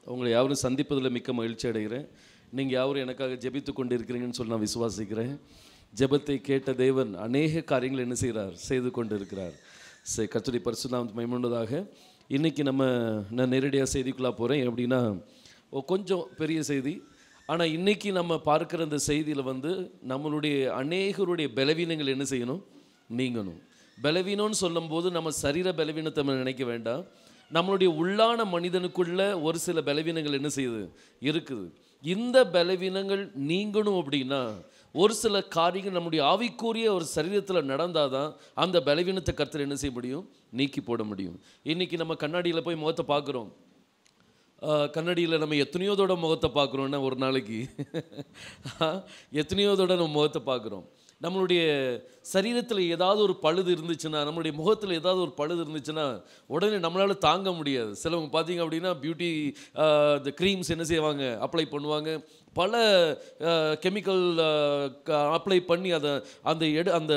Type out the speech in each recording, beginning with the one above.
உங்களை யாவரும் சந்திப்பதில் மிக்க மகிழ்ச்சி அடைகிறேன். நீங்கள் யாவரும் எனக்காக ஜெபித்து கொண்டு இருக்கிறீங்கன்னு சொல்லி நான் விசுவாசிக்கிறேன். ஜெபத்தை கேட்ட தேவன் அநேக காரியங்கள் என்ன செய்கிறார், செய்து கொண்டு இருக்கிறார். கர்த்தருடைய பரிசுத்த நாமத்துக்கு மகிமை உண்டாவதாக. இன்றைக்கி நான் நேரடியாக செய்திக்குள்ளே போகிறேன். எப்படின்னா கொஞ்சம் பெரிய செய்தி. ஆனால் இன்றைக்கி நம்ம பார்க்குற இந்த செய்தியில் நம்மளுடைய அநேகருடைய பலவீனங்கள் என்ன செய்யணும், நீங்கணும். பலவீனம்னு சொல்லும்போது நம்ம சரீர பலவீனத்தை நம்ம நினைக்க வேண்டாம். நம்மளுடைய உள்ளான மனிதனுக்குள்ள ஒரு சில பலவீனங்கள் என்ன செய்யுது, இருக்குது. இந்த பலவீனங்கள் நீங்கணும் அப்படின்னா ஒரு சில காரியங்கள் நம்முடைய ஆவிக்குரிய ஒரு சரீரத்தில் நடந்தால் தான் அந்த பலவீனத்தை கர்த்தர் என்ன செய்ய முடியும், நீக்கி போட முடியும். இன்றைக்கி நம்ம கண்ணாடியில் போய் முகத்தை பார்க்குறோம். கண்ணாடியில் நம்ம எத்தனையோதோட முகத்தை பார்க்குறோன்னா ஒரு நாளைக்கு எத்தனையோதோட நம்ம முகத்தை பார்க்குறோம். நம்மளுடைய சரீரத்தில் ஏதாவது ஒரு பழுது இருந்துச்சுன்னா, நம்மளுடைய முகத்தில் ஏதாவது ஒரு பழுது இருந்துச்சுன்னா உடனே நம்மளால் தாங்க முடியாது. சிலவங்க பார்த்தீங்க அப்படின்னா பியூட்டி இந்த க்ரீம்ஸ் என்ன செய்வாங்க, அப்ளை பண்ணுவாங்க. பல கெமிக்கல் அப்ளை பண்ணி அந்த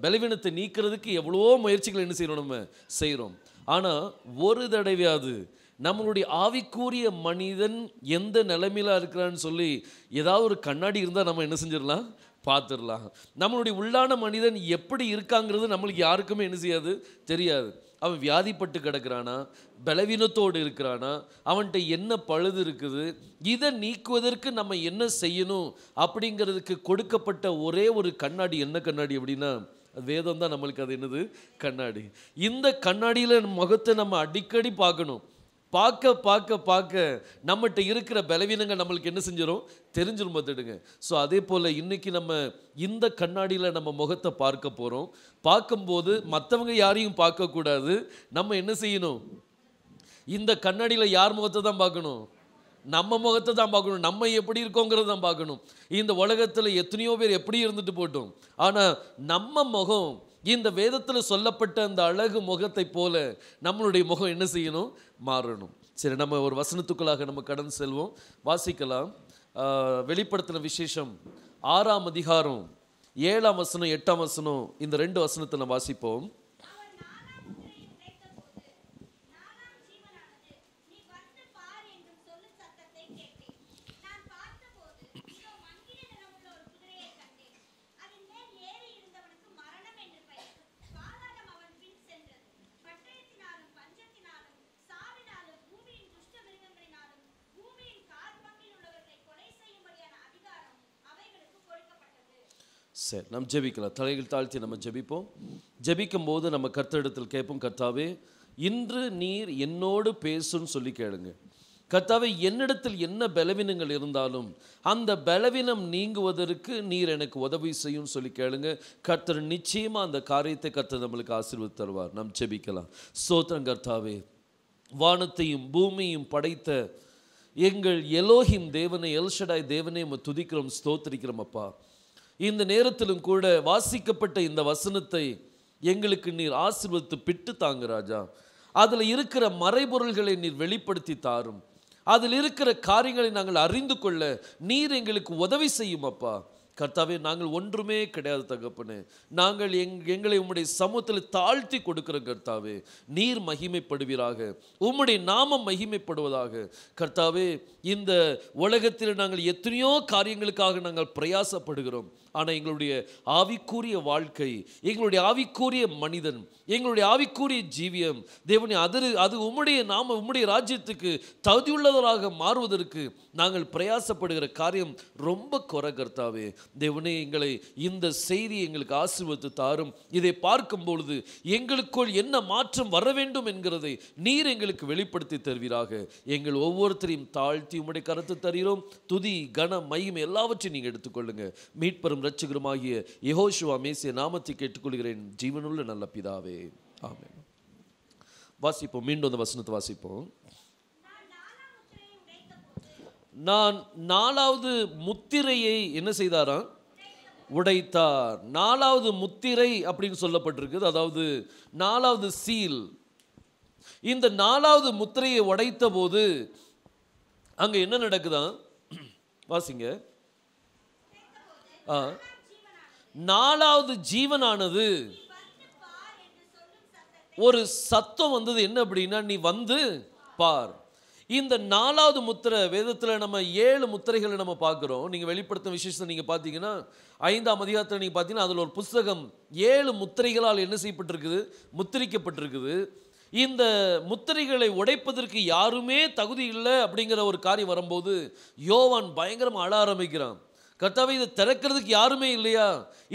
பலவீனத்தை நீக்கிறதுக்கு எவ்வளோ முயற்சிகள் என்ன செய்கிறோம், நம்ம செய்கிறோம். ஆனால் ஒரு தடவையாவது நம்மளுடைய ஆவிக்குரிய மனிதன் எந்த நிலைமையில இருக்கிறான்னு சொல்லி ஏதாவது ஒரு கண்ணாடி இருந்தால் நம்ம என்ன செஞ்சிடலாம், பார்த்துடலாம். நம்மளுடைய உள்ளான மனிதன் எப்படி இருக்காங்கிறது நம்மளுக்கு யாருக்குமே என்ன செய்யாது, தெரியாது. அவன் வியாதிப்பட்டு கிடக்கிறானா, பலவீனத்தோடு இருக்கிறானா, அவன்கிட்ட என்ன பழுது இருக்குது, இதை நீக்குவதற்கு நம்ம என்ன செய்யணும் அப்படிங்கிறதுக்கு கொடுக்கப்பட்ட ஒரே ஒரு கண்ணாடி. என்ன கண்ணாடி அப்படின்னா வேதம் தான் நம்மளுக்கு அது என்னது, கண்ணாடி. இந்த கண்ணாடியில் முகத்தை நம்ம அடிக்கடி பார்க்கணும். பார்க்க பார்க்க பார்க்க நம்மகிட்ட இருக்கிற பலவீனங்கள் நம்மளுக்கு என்ன செஞ்சிடும், தெரிஞ்சிடும் பார்த்துடுங்க. ஸோ அதே போல் இன்றைக்கி நம்ம இந்த கண்ணாடியில் நம்ம முகத்தை பார்க்க போகிறோம். பார்க்கும்போது மற்றவங்க யாரையும் பார்க்கக்கூடாது. நம்ம என்ன செய்யணும், இந்த கண்ணாடியில் யார் முகத்தை தான் பார்க்கணும், நம்ம முகத்தை தான் பார்க்கணும். நம்ம எப்படி இருக்கோங்கிறது தான் பார்க்கணும். இந்த உலகத்தில் எத்தனையோ பேர் எப்படி இருந்துட்டு போட்டோம், ஆனால் நம்ம முகம் இந்த வேதத்தில் சொல்லப்பட்ட அந்த அழகு முகத்தை போல நம்மளுடைய முகம் என்ன செய்யணும், மாறணும். சரி, நம்ம ஒரு வசனத்துக்குள்ளாக நம்ம கடந்து செல்வோம். வாசிக்கலாம். வெளிப்படுத்தின விசேஷம் 6ஆம் அதிகாரம் 7ஆம் வசனம் 8ஆம் வசனம், இந்த 2 வசனத்தை நம்ம வாசிப்போம். சரி, நம்ம ஜெபிக்கலாம். தலைகள் தாழ்த்தி நம்ம ஜெபிப்போம். ஜெபிக்கும் போது நம்ம கர்த்தரிடத்தில் கேட்போம், கர்த்தாவே இன்று நீர் என்னோடு பேசுன்னு சொல்லி கேளுங்க. கர்த்தாவே என்னிடத்தில் என்ன பலவீனங்கள் இருந்தாலும் அந்த பலவீனம் நீங்குவதற்கு நீர் எனக்கு உதவி செய்யும் சொல்லி கேளுங்க. கர்த்தர் நிச்சயமாக அந்த காரியத்தை கர்த்தர் நம்மளுக்கு ஆசீர்வாதம் தருவார். நாம் ஜெபிக்கலாம். ஸ்தோத்திரம் கர்த்தாவே, வானத்தையும் பூமியையும் படைத்த எங்கள் எலோஹிம் தேவனை, எல்ஷடாய் தேவனை துதிக்கிறோம், ஸ்தோத்திரிக்கிறோம் அப்பா. இந்த நேரத்திலும் கூட வாசிக்கப்பட்ட இந்த வசனத்தை எங்களுக்கு நீர் ஆசீர்வதித்து பிட்டு தாங்க ராஜா. அதில் இருக்கிற மறைபொருள்களை நீர் வெளிப்படுத்தி தாரும். அதில் இருக்கிற காரியங்களை நாங்கள் அறிந்து கொள்ள நீர் எங்களுக்கு உதவி செய்யும் அப்பா. கர்த்தாவே, நாங்கள் ஒன்றுமே கிடையாது தகப்பனே. நாங்கள் எங்களை உம்முடைய சமூகத்தில் தாழ்த்தி கொடுக்கிறோம் கர்த்தாவே. நீர் மகிமைப்படுவீராக, உம்முடைய நாமம் மகிமைப்படுவதாக. கர்த்தாவே, இந்த உலகத்தில் நாங்கள் எத்தனையோ காரியங்களுக்காக நாங்கள் பிரயாசப்படுகிறோம். ஆனால் எங்களுடைய ஆவிக்குரிய வாழ்க்கை, எங்களுடைய ஆவிக்குரிய மனிதன், எங்களுடைய ஆவிக்குரிய ஜீவியம் தேவனே, அது உம்முடைய நாம உம்முடைய ராஜ்யத்துக்கு தகுதியுள்ளவராக மாறுவதற்கு நாங்கள் பிரயாசப்படுகிற காரியம் ரொம்ப குறை கர்த்தாவே. தேவனே, எங்களை இந்த செய்தி எங்களுக்கு ஆசீர்வதித்து தாரும். இதை பார்க்கும் பொழுது எங்களுக்குள் என்ன மாற்றம் வர வேண்டும் என்கிறதை நீர் எங்களுக்கு வெளிப்படுத்தி தருவீராக. எங்கள் ஒவ்வொருத்தரையும் தாழ்த்தி உம்முடைய கரத்தை தருகிறோம். துதி, கன, மகிமை எல்லாவற்றையும் நீங்கள் எடுத்துக்கொள்ளுங்க. மீட்பரும் இரட்சகருமாகிய யெகோஷுவா மேசிய நாமத்தை கேட்டுக்கொள்கிறேன், ஜீவனுள்ள நல்ல பிதாவே, ஆமென். வாசிப்போம், மீண்டும் அந்த வசனத்தை வாசிப்போம். நான் 4வது முத்திரையை என்ன செய்தாராம், உடைத்தார். 4வது முத்திரை அப்படின்னு சொல்லப்பட்டிருக்குது, அதாவது 4வது சீல். இந்த 4வது முத்திரையை உடைத்த போது அங்க என்ன நடக்குதான் வாசிங்க. 4வது ஜீவனானது ஒரு சத்தம் வந்தது. என்ன அப்படின்னா, நீ வந்து பார். இந்த 4வது முத்திரை வேதத்தில் நம்ம 7 முத்திரைகளை நம்ம பார்க்குறோம். நீங்கள் வெளிப்படுத்தும் விசேஷத்தை நீங்கள் பார்த்தீங்கன்னா 5ஆம் அதிகாரத்தில் நீங்கள் பார்த்தீங்கன்னா அதில் ஒரு புஸ்தகம் 7 முத்திரைகளால் என்ன செய்யப்பட்டிருக்குது, முத்திரிக்கப்பட்டிருக்குது. இந்த முத்திரைகளை உடைப்பதற்கு யாருமே தகுதி இல்லை அப்படிங்கிற ஒரு காரியம் வரும்போது யோவான் பயங்கரமாக அழ ஆரம்பிக்கிறான். கர்த்தாவே, இதை திறக்கிறதுக்கு யாருமே இல்லையா,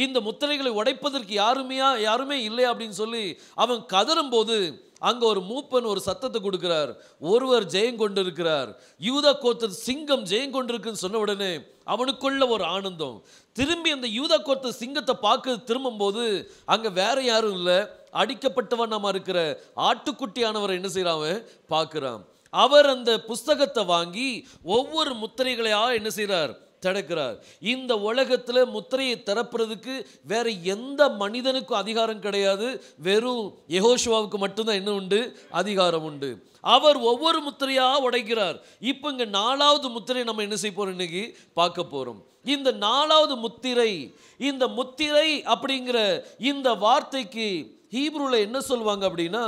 இந்த முத்திரைகளை உடைப்பதற்கு யாருமே இல்லையா அப்படின்னு சொல்லி அவன் கதறும் போது அங்க ஒரு மூப்பன் ஒரு சத்தத்தை கொடுக்கிறார். ஒருவர் ஜெயம் கொண்டிருக்கிறார், யூதா கோத்திர சிங்கம் ஜெயம் கொண்டிருக்குன்னு சொன்ன உடனே அவனுக்குள்ள ஒரு ஆனந்தம். திரும்பி அந்த யூதா கோத்திர சிங்கத்தை பார்க்க திரும்பும் போது அங்க வேற யாரும் இல்லை, அடிக்கப்பட்டவன் நாம இருக்கிற ஆட்டுக்குட்டியானவரை என்ன செய்யறான் பார்க்கிறான். அவர் அந்த புஸ்தகத்தை வாங்கி ஒவ்வொரு முத்திரைகளையா என்ன செய்யறார், திறக்கிறார். இந்த உலகத்தில் முத்திரையை திறப்பதற்கு வேற எந்த மனிதனுக்கும் அதிகாரம் கிடையாது. வெறும் யெகோஷுவாவுக்கு மட்டும்தான் என்ன உண்டு, அதிகாரம் உண்டு. அவர் ஒவ்வொரு முத்திரையா உடைக்கிறார். இப்போ இங்க 4வது முத்திரை நம்ம என்ன செய்ய போறோம், இன்னைக்கு பார்க்க போறோம். இந்த 4வது முத்திரை, இந்த முத்திரை அப்படிங்கிற இந்த வார்த்தைக்கு ஹீப்ரூல என்ன சொல்லுவாங்க அப்படின்னா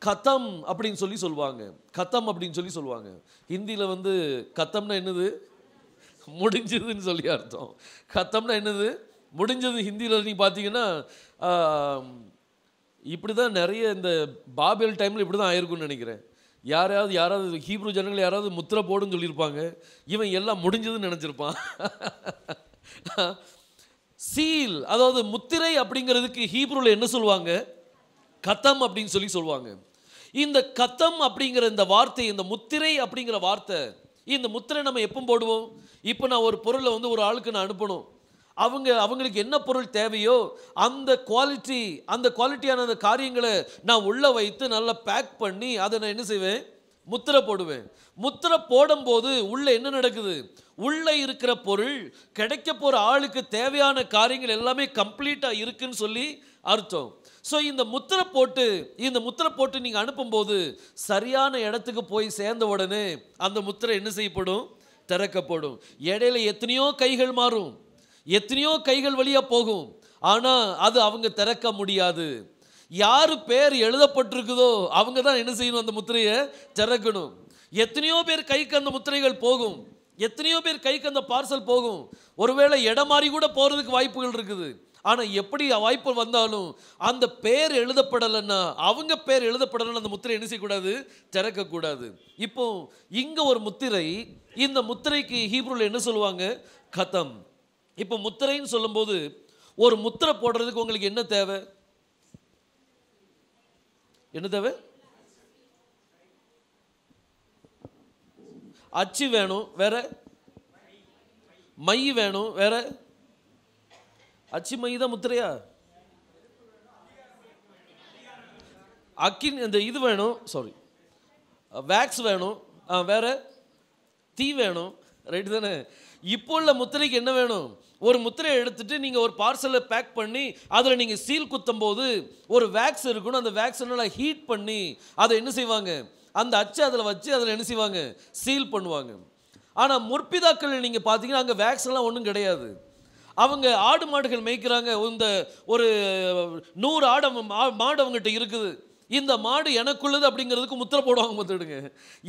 கதம் அப்படின்னு சொல்லி சொல்லுவாங்க. கதம் அப்படின்னு சொல்லி சொல்லுவாங்க. ஹிந்தியில வந்து கதம்னா என்னது, முடிஞ்சதுன்னு சொல்லி அர்த்தம். கத்தம்னா என்னது, முடிஞ்சது. ஹிந்தியில் நீங்கள் பார்த்தீங்கன்னா இப்படி தான் நிறைய இந்த பாபேல் டைமில் இப்படி தான் ஆயிருக்குன்னு நினைக்கிறேன். யாராவது ஹீப்ரு ஜனங்கள் யாராவது முத்திரை போடுன்னு சொல்லியிருப்பாங்க, இவன் எல்லாம் முடிஞ்சதுன்னு நினச்சிருப்பான். சீல், அதாவது முத்திரை அப்படிங்கிறதுக்கு ஹீப்ருவில் என்ன சொல்லுவாங்க, கத்தம் அப்படின்னு சொல்லி சொல்லுவாங்க. இந்த கத்தம் அப்படிங்கிற இந்த வார்த்தை, இந்த முத்திரை அப்படிங்கிற வார்த்தை, இந்த முத்திரை நம்ம எப்போ போடுவோம், இப்போ நான் ஒரு பொருளை வந்து ஒரு ஆளுக்கு நான் அனுப்பணும், அவங்களுக்கு என்ன பொருள் தேவையோ அந்த குவாலிட்டியான அந்த காரியங்களை நான் உள்ள வைத்து நல்லா பேக் பண்ணி அதை நான் என்ன செய்வேன், முத்திரை போடுவேன். முத்திரை போடும்போது உள்ள என்ன நடக்குது, உள்ள இருக்கிற பொருள் கிடைக்க போற ஆளுக்கு தேவையான காரியங்கள் எல்லாமே கம்ப்ளீட்டா இருக்குன்னு சொல்லி அர்த்தம். ஸோ இந்த முத்திரை போட்டு நீங்க அனுப்பும்போது சரியான இடத்துக்கு போய் சேர்ந்த உடனே அந்த முத்திரை என்ன செய்யப்படும், திறக்கப்படும். இடையில எத்தனையோ கைகள் மாறும், எத்தனையோ கைகள் வழியா போகும், ஆனா அது அவங்க திறக்க முடியாது. யாரு பேர் எழுதப்பட்டிருக்குதோ அவங்க தான் என்ன செய்யணும், அந்த முத்திரையை திறக்கணும். எத்தனையோ பேர் கைக்கு அந்த முத்திரைகள் போகும், எத்தனையோ பேர் கைக்கு அந்த பார்சல் போகும். ஒருவேளை இடம் மாறி கூட போறதுக்கு வாய்ப்புகள் இருக்குது. ஆனா எப்படி வாய்ப்பு வந்தாலும் அந்த பேர் எழுதப்படலைன்னா, அவங்க பேர் எழுதப்படலைன்னா அந்த முத்திரை என்ன செய்யக்கூடாது, திறக்கக்கூடாது. இப்போ இங்க ஒரு முத்திரை, இந்த முத்திரைக்கு ஹீப்ரூல என்ன சொல்லுவாங்க, கதம். இப்போ முத்திரைன்னு சொல்லும்போது ஒரு முத்திரை போடுறதுக்கு உங்களுக்கு என்ன தேவை, என்ன தேவை, அச்சு வேணும், வேற மை வேணும், வேற அச்சு மை தான் முத்திரையா, அக்கின் இந்த இது வேணும், சாரி வேக்ஸ் வேணும், வேற தீ வேணும், ரைட் தானே. இப்போ உள்ள முத்திரைக்கு என்ன வேணும், ஒரு முத்திரையை எடுத்துட்டு நீங்க ஒரு பார்சலை பேக் பண்ணி அதில் நீங்க சீல் குத்தும் போது ஒரு வேக்ஸ் இருக்கணும். அந்த வேக்ஸ் நல்லா ஹீட் பண்ணி அதை என்ன செய்வாங்க, அந்த அச்சை அதில் வச்சு அதில் என்ன செய்வாங்க, சீல் பண்ணுவாங்க. ஆனால் முற்பிதாக்கள் நீங்கள் பார்த்தீங்கன்னா அங்கே வேக்ஸ் எல்லாம் ஒன்றும் கிடையாது. அவங்க ஆடு மாடுகள் மேய்க்கிறாங்க, இந்த ஒரு 100 மாடு அவங்ககிட்ட இருக்குது. இந்த மாடு எனக்குள்ளது அப்படிங்கிறதுக்கு முத்திரை போடுவாங்க. பார்த்துடுங்க,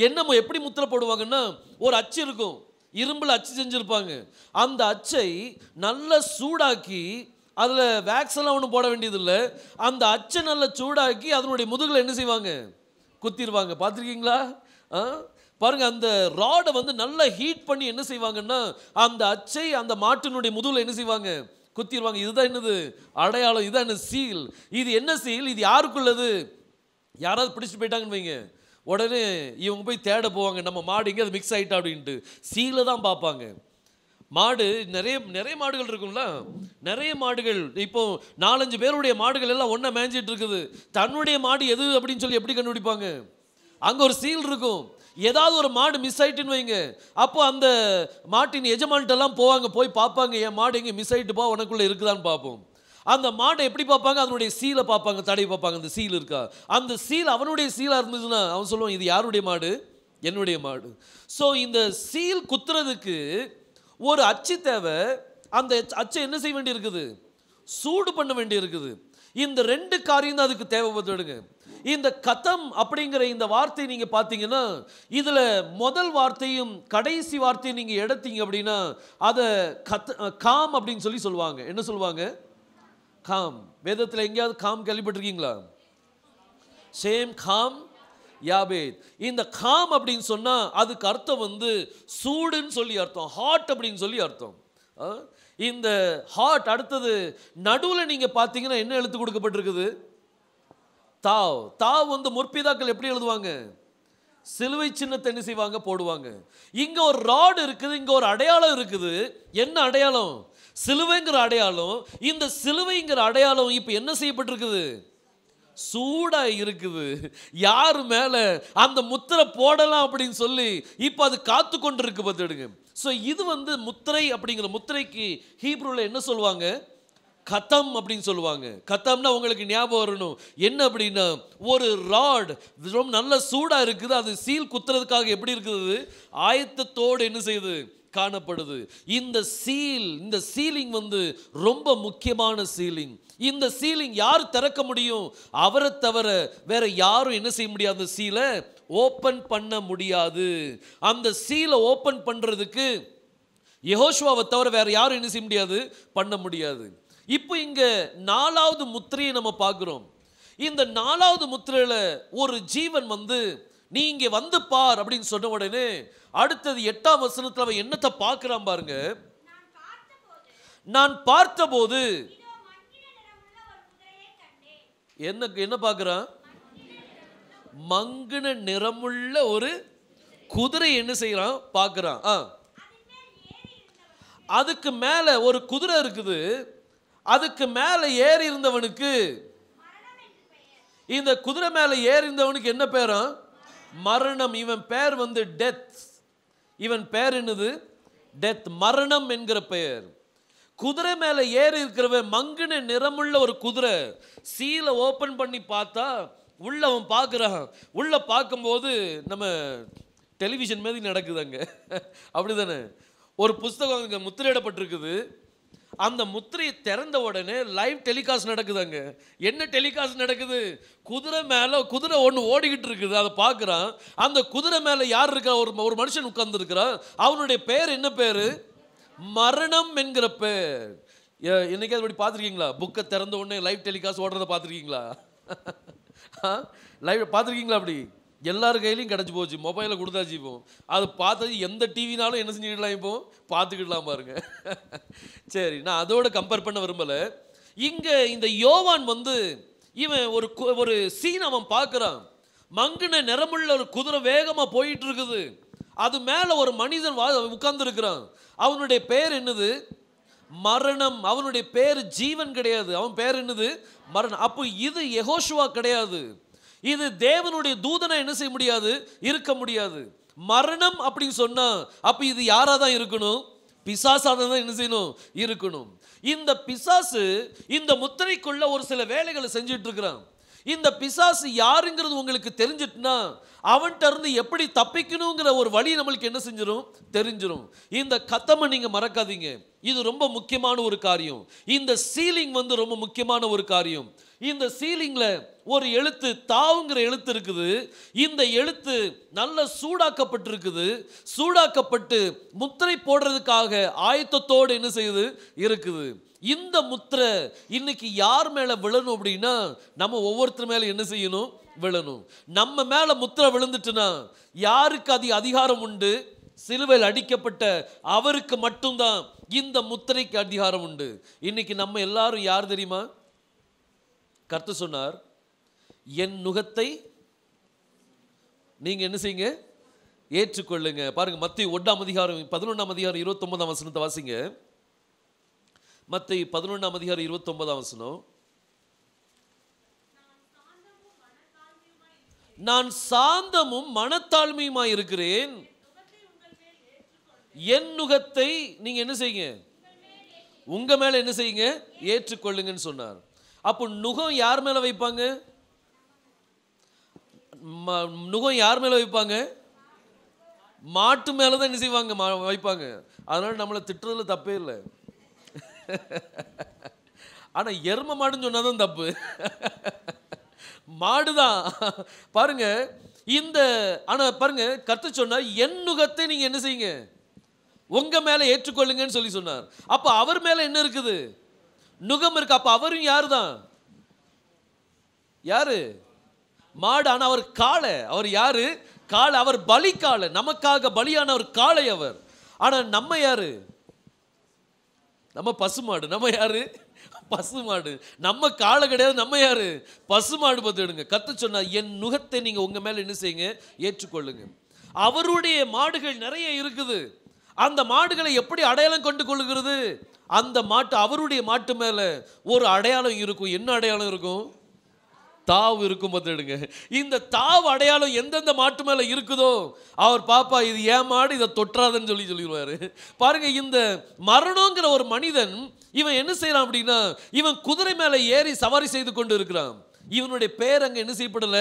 என்னமோ எப்படி முத்திரை போடுவாங்கன்னா, ஒரு அச்சு இருக்கும், இரும்பில் அச்சு செஞ்சுருப்பாங்க. அந்த அச்சை நல்லா சூடாக்கி, அதில் வேக்ஸ் எல்லாம் ஒன்றும் போட வேண்டியதில்லை, அந்த அச்சை நல்லா சூடாக்கி அதனுடைய முதுகில் என்ன செய்வாங்க, குத்திடுவாங்க. பார்த்துருக்கீங்களா? பாருங்க, அந்த ராடை வந்து நல்லா ஹீட் பண்ணி என்ன செய்வாங்கன்னா அந்த அச்சை அந்த மாட்டினுடைய முதுகில் என்ன செய்வாங்க, குத்திடுவாங்க. இதுதான் என்னது, அடையாளம். இதுதான் என்ன, சீல். இது என்ன சீல், இது யாருக்குள்ளது, யாராவது பிடிச்சிட்டு போயிட்டாங்கன்னு வைங்க, உடனே இவங்க போய் தேட போவாங்க, நம்ம மாடு இங்கே அது மிக்ஸ் ஆகிட்டா அப்படின்ட்டு சீலை தான் பார்ப்பாங்க. மாடு நிறைய மாடுகள் இருக்கும்ல, நிறைய மாடுகள், இப்போ 4-5 பேருடைய மாடுகள் எல்லாம் ஒன்றா மேய்ஞ்சிட்டு இருக்குது. தன்னுடைய மாடு எது அப்படின்னு சொல்லி எப்படி கண்டுபிடிப்பாங்க, அங்க ஒரு சீல் இருக்கும். ஏதாவது ஒரு மாடு மிஸ் ஆயிட்டுன்னு வைங்க, அப்போ அந்த மாட்டின் எஜமான்ட்டெல்லாம் போவாங்க, போய் பார்ப்பாங்க, என் மாடு எங்கே மிஸ் ஆயிட்டுப்பா, உனக்குள்ள இருக்குதான்னு பார்ப்போம். அந்த மாட்டை எப்படி பார்ப்பாங்க? அதனுடைய சீலை பார்ப்பாங்க, தடவி பார்ப்பாங்க, அந்த சீல் இருக்கா. அந்த சீல் அவனுடைய சீலாக இருந்ததுன்னா அவன் சொல்லுவான், இது யாருடைய மாடு? என்னுடைய மாடு. ஸோ இந்த சீல் குத்துறதுக்கு ஒரு அச்சு தேவை. அந்த அச்சை என்ன செய்ய வேண்டி இருக்குது? சூடு பண்ண வேண்டி இருக்குது. இந்த ரெண்டு காரியம் தான் அதுக்கு தேவைப்படுங்க. இந்த கதம் அப்படிங்கிற இந்த வார்த்தை நீங்க பார்த்தீங்கன்னா, இதுல முதல் வார்த்தையும் கடைசி வார்த்தையும் நீங்க எடுத்தீங்க அப்படின்னா அதை காம் அப்படின்னு சொல்லுவாங்க. என்ன சொல்லுவாங்க? காம். வேதத்தில் எங்கேயாவது காம் கேள்விப்பட்டிருக்கீங்களா? Same com யாபேத். இந்த காம் அப்படின்னு சொன்னா அதுக்கு அர்த்தம் வந்து சூடுன்னு சொல்லி அர்த்தம், ஹாட் அப்படின்னு சொல்லி அர்த்தம். இந்த ஹாட். அடுத்தது நடுவில் நீங்க பார்த்தீங்கன்னா என்ன எழுத்து கொடுக்கப்பட்டிருக்குது? தாவ். தாவ் வந்து முற்பிதாக்கள் எப்படி எழுதுவாங்க? சிலுவை சின்னத்தை என்ன செய்வாங்க? போடுவாங்க. இங்க ஒரு ராட் இருக்குது, இங்க ஒரு அடையாளம் இருக்குது. என்ன அடையாளம்? சிலுவைங்கிற அடையாளம். இந்த சிலுவைங்கிற அடையாளம் இப்ப என்ன செய்யப்பட்டிருக்குது? சூடா இருக்குது. யாரு மேல அந்த முத்திரை போடலாம் அப்படின்னு சொல்லி இப்ப அது காத்து கொண்டு இருக்கு பார்த்துடுங்க. ஸோ இது வந்து முத்திரை. அப்படிங்கிற முத்திரைக்கு ஹீப்ரூல என்ன சொல்லுவாங்க? கதம் அப்படின்னு சொல்லுவாங்க. கதம்னா உங்களுக்கு ஞாபகம் வரணும் என்ன அப்படின்னா, ஒரு ராட் ரொம்ப நல்ல சூடா இருக்குது, அது சீல் குத்துறதுக்காக எப்படி இருக்குது? ஆயத்தத்தோடு என்ன செய்யுது? காணப்படுது. இந்த சீல், இந்த சீலிங் வந்து ரொம்ப முக்கியமான சீலிங். இந்த சீலிங் யார் திறக்க முடியும்? அவரை தவிர வேற யாரும் என்ன செய்ய முடியாது? அந்த சீலை ஓபன் பண்ண முடியாது. அந்த சீலை ஓபன் பண்றதுக்கு யெகோஷுவாவை தவிர வேற யாரும் என்ன செய்ய முடியாது? பண்ண முடியாது. இப்போ இங்க 4வது முத்திரையை நம்ம பார்க்கிறோம். இந்த 4வது முத்திரையில ஒரு ஜீவன் வந்து நீ இங்கே வந்து பார் அப்படின்னு சொன்ன உடனே அடுத்தது 8ஆம் வசனத்துல அவன் என்னத்தை பார்க்கிறான் பாருங்க. நான் பார்த்தபோது என்ன பார்க்கிறான்? மங்கின நிறமுள்ள ஒரு குதிரை என்ன செய்யறான்? பார்க்கிறான். அதுக்கு மேல ஒரு குதிரை இருக்குது. அதுக்கு மேல ஏறி இருந்தவனுக்கு, இந்த குதிரை மேல ஏறி இருந்தவனுக்கு என்ன பேரா? மரணம். இவன் பேர் வந்து டெத். இவன் பேர் என்னது? டெத், மரணம் என்கிற பெயர். குதிரை மேல ஏறி இருக்கிறவன் மங்கின நிறமுள்ள ஒரு குதிரை. சீலை ஓபன் பண்ணி பார்த்தா உள்ள அவன் பார்க்குறான். உள்ள பார்க்கும்போது நம்ம டெலிவிஷன் மாதிரி நடக்குதுங்க, அப்படிதானே? ஒரு புஸ்தகம் அங்கே முத்திரையிடப்பட்டிருக்குது. அந்த முத்திரையை திறந்த உடனே லைவ் டெலிகாஸ்ட் நடக்குதுங்க. என்ன டெலிகாஸ்ட் நடக்குது? குதிரை மேல குதிரை ஒன்று ஓடிக்கிட்டு இருக்குது. அதை பார்க்குறான். அந்த குதிரை மேல யார் இருக்கா? ஒரு மனுஷன் உட்கார்ந்து இருக்கிறான். அவனுடைய பேர் என்ன பேரு? மரணம் என்கிற பேர். என்னைக்கு அப்படி பார்த்துருக்கீங்களா? புக்கை திறந்த உடனே லைவ் டெலிகாஸ்ட் ஓடுறத பார்த்துருக்கீங்களா? லைவ் பார்த்துருக்கீங்களா? அப்படி எல்லார் கையிலையும் கிடச்சி போச்சு. மொபைலில் கொடுத்தாச்சு. இப்போ அது பார்த்தது எந்த டிவினாலும் என்ன செஞ்சுக்கிடலாம்? இப்போ பார்த்துக்கிடலாம் பாருங்க. சரி, நான் அதோட கம்பேர் பண்ண விரும்பலை. இங்கே இந்த யோவான் வந்து இவன் ஒரு சீன் அவன் பார்க்குறான். மங்கின நிறமுள்ள ஒரு குதிரை வேகமாக போயிட்டு இருக்குது. அது மேலே ஒரு மனிதன் உட்கார்ந்து இருக்கிறான். அவனுடைய பேர் என்னது? மரணம். அவனுடைய பேர் ஜீவன் கிடையாது. அவன் பேர் என்னது? மரணம். அப்போ இது யெகோஷுவா கிடையாது. இது தேவனுடைய தூதனை என்ன செய்ய முடியாது? இருக்க முடியாது. மரணம் அப்படின்னு சொன்னா அப்ப இது யாரா தான் இருக்கணும்? பிசாசாக தான் என்ன செய்யணும்? இருக்கணும். இந்த பிசாசு இந்த முத்திரைக்குள்ள ஒரு சில வேலைகளை செஞ்சுட்டு இருக்கிறான். இந்த பிசாசு யாருங்கிறது உங்களுக்கு தெரிஞ்சிட்டுனா அவன்கிட்ட இருந்து எப்படி தப்பிக்கணுங்கிற ஒரு வழி நம்மளுக்கு என்ன செஞ்சிடும்? தெரிஞ்சிடும். இந்த கத்தமை நீங்க மறக்காதீங்க. இது ரொம்ப முக்கியமான ஒரு காரியம். இந்த சீலிங் வந்து ரொம்ப முக்கியமான ஒரு காரியம். இந்த சீலிங்ல ஒரு எழுத்து தாவுங்கிற எழுத்து இருக்குது. இந்த எழுத்து நல்ல சூடாக்கப்பட்டிருக்குது. சூடாக்கப்பட்டு முத்திரை போடுறதுக்காக ஆயத்தத்தோடு என்ன செய்யுது? இருக்குது. இந்த முத்திரை இன்னைக்கு யார் மேல விழணும் அப்படின்னா நம்ம ஒவ்வொருத்தர் மேல என்ன செய்யணும்? விழணும். நம்ம மேல முத்திரை விழுந்துட்டுனா யாருக்கு அதிகாரம் உண்டு? சிலுவையில் அடிக்கப்பட்ட அவருக்கு மட்டும்தான் இந்த முத்திரைக்கு அதிகாரம் உண்டு. இன்னைக்கு நம்ம எல்லாரும் யார் தெரியுமா? கர்த்தர் சொன்னார், என் நுகத்தை நீங்க என்ன செய்யுங்க? ஏற்றுக்கொள்ளுங்க. பாருங்க, மத்தேயு 1ஆம் அதிகாரம் 11ஆம் அதிகாரம் 29ஆம் வசனத்தை வாசிங்க. மத்தேயு 11ஆம் அதிகாரம் 29ஆம் வசனம். நான் சாந்தமும் மனத்தாழ்மையுமாய் இருக்கிறேன். என் நுகத்தை நீங்க என்ன செய்யுங்க, உங்க மேல என்ன செய்யுங்க, ஏற்றுக்கொள்ளுங்கன்னு சொன்னார். அப்போ நுகம் யார் மேல வைப்பாங்க? நுகம் யார் மேல வைப்பாங்க? மாட்டு மேலதான் என்ன செய்வாங்க, வைப்பாங்க. அதனால நம்மளை திட்டுறதுல தப்பே இல்லை. ஆனா எரும மாடுன்னு சொன்னாதான் தப்பு. மாடுதான் பாருங்க. இந்த ஆனா பாருங்க, கர்த்தர் சொன்னார் என் நுகத்தை நீங்க என்ன செய்யுங்க, உங்க மேல ஏற்றுக்கொள்ளுங்கன்னு சொல்லி சொன்னார். அப்ப அவர் மேல என்ன இருக்குது, நுகம் இருக்கு. அப்ப அவரும் யாரு தான், யாரு, மாடு. ஆனா அவர் காளை. அவர் யாரு, காளை. அவர் பலி காளை, நமக்காக பலியானவர் காளை அவர். ஆனா நம்ம யாரு, நம்ம பசுமாடு. நம்ம யாரு, பசுமாடு. நம்ம காளை கிடையாது, நம்ம யாரு, பசுமாடு. பார்த்துடுங்க, கர்த்தர் சொன்னா என் நுகத்தை நீங்க உங்க மேல என்ன செய்யுங்க, ஏற்றுக்கொள்ளுங்க. அவருடைய மாடுகள் நிறைய இருக்குது. அந்த மாடுகளை எப்படி அடையாளம் கொண்டு கொள்ளுகிறது, அந்த மாட்டு, அவருடைய மாட்டு மேல ஒரு அடையாளம் இருக்கும். என்ன அடையாளம் இருக்கும், தாவு இருக்கும். பார்த்துடுங்க, இந்த தாவு அடையாளம் எந்தெந்த மாட்டு மேல இருக்குதோ அவர் பாப்பா இது ஏன் மாடு, இதை தொற்றாதன்னு சொல்லிடுவாரு. பாருங்க, இந்த மரணங்கிற ஒரு மனிதன் இவன் என்ன செய்யறான் அப்படின்னா, இவன் குதிரை மேல ஏறி சவாரி செய்து கொண்டு இருக்கிறான். இவனுடைய பேர் அங்க என்ன செய்யப்படல,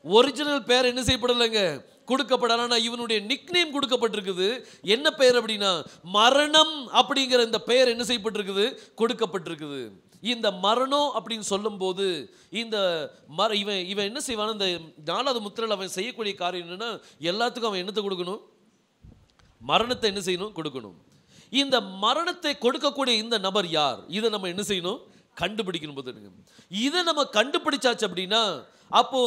ஒரிஜினல் பேர் என்ன செய்யப்படலைங்க, கொடுக்கப்படல. இவனுடைய நிக் நேம் கொடுக்கப்பட்டிருக்குது. என்ன பெயர் அப்படின்னா மரணம் அப்படிங்கிற இந்த பெயர் என்ன செய்யப்பட்டிருக்குது, கொடுக்கப்பட்டிருக்குது. இந்த மரணம் அப்படின்னு சொல்லும் போது இந்த இவன் இவன் என்ன செய்வான், இந்த 4வது முத்திரையில் அவன் செய்யக்கூடிய காரியம் என்னன்னா, எல்லாத்துக்கும் அவன் என்னத்தை கொடுக்கணும், மரணத்தை என்ன செய்யணும், கொடுக்கணும். இந்த மரணத்தை கொடுக்கக்கூடிய இந்த நபர் யார், இதை நம்ம என்ன செய்யணும், கண்டுபிடிக்கணும். பார்த்துடுங்க, இதை நம்ம கண்டுபிடிச்சாச்சு அப்படின்னா அப்போ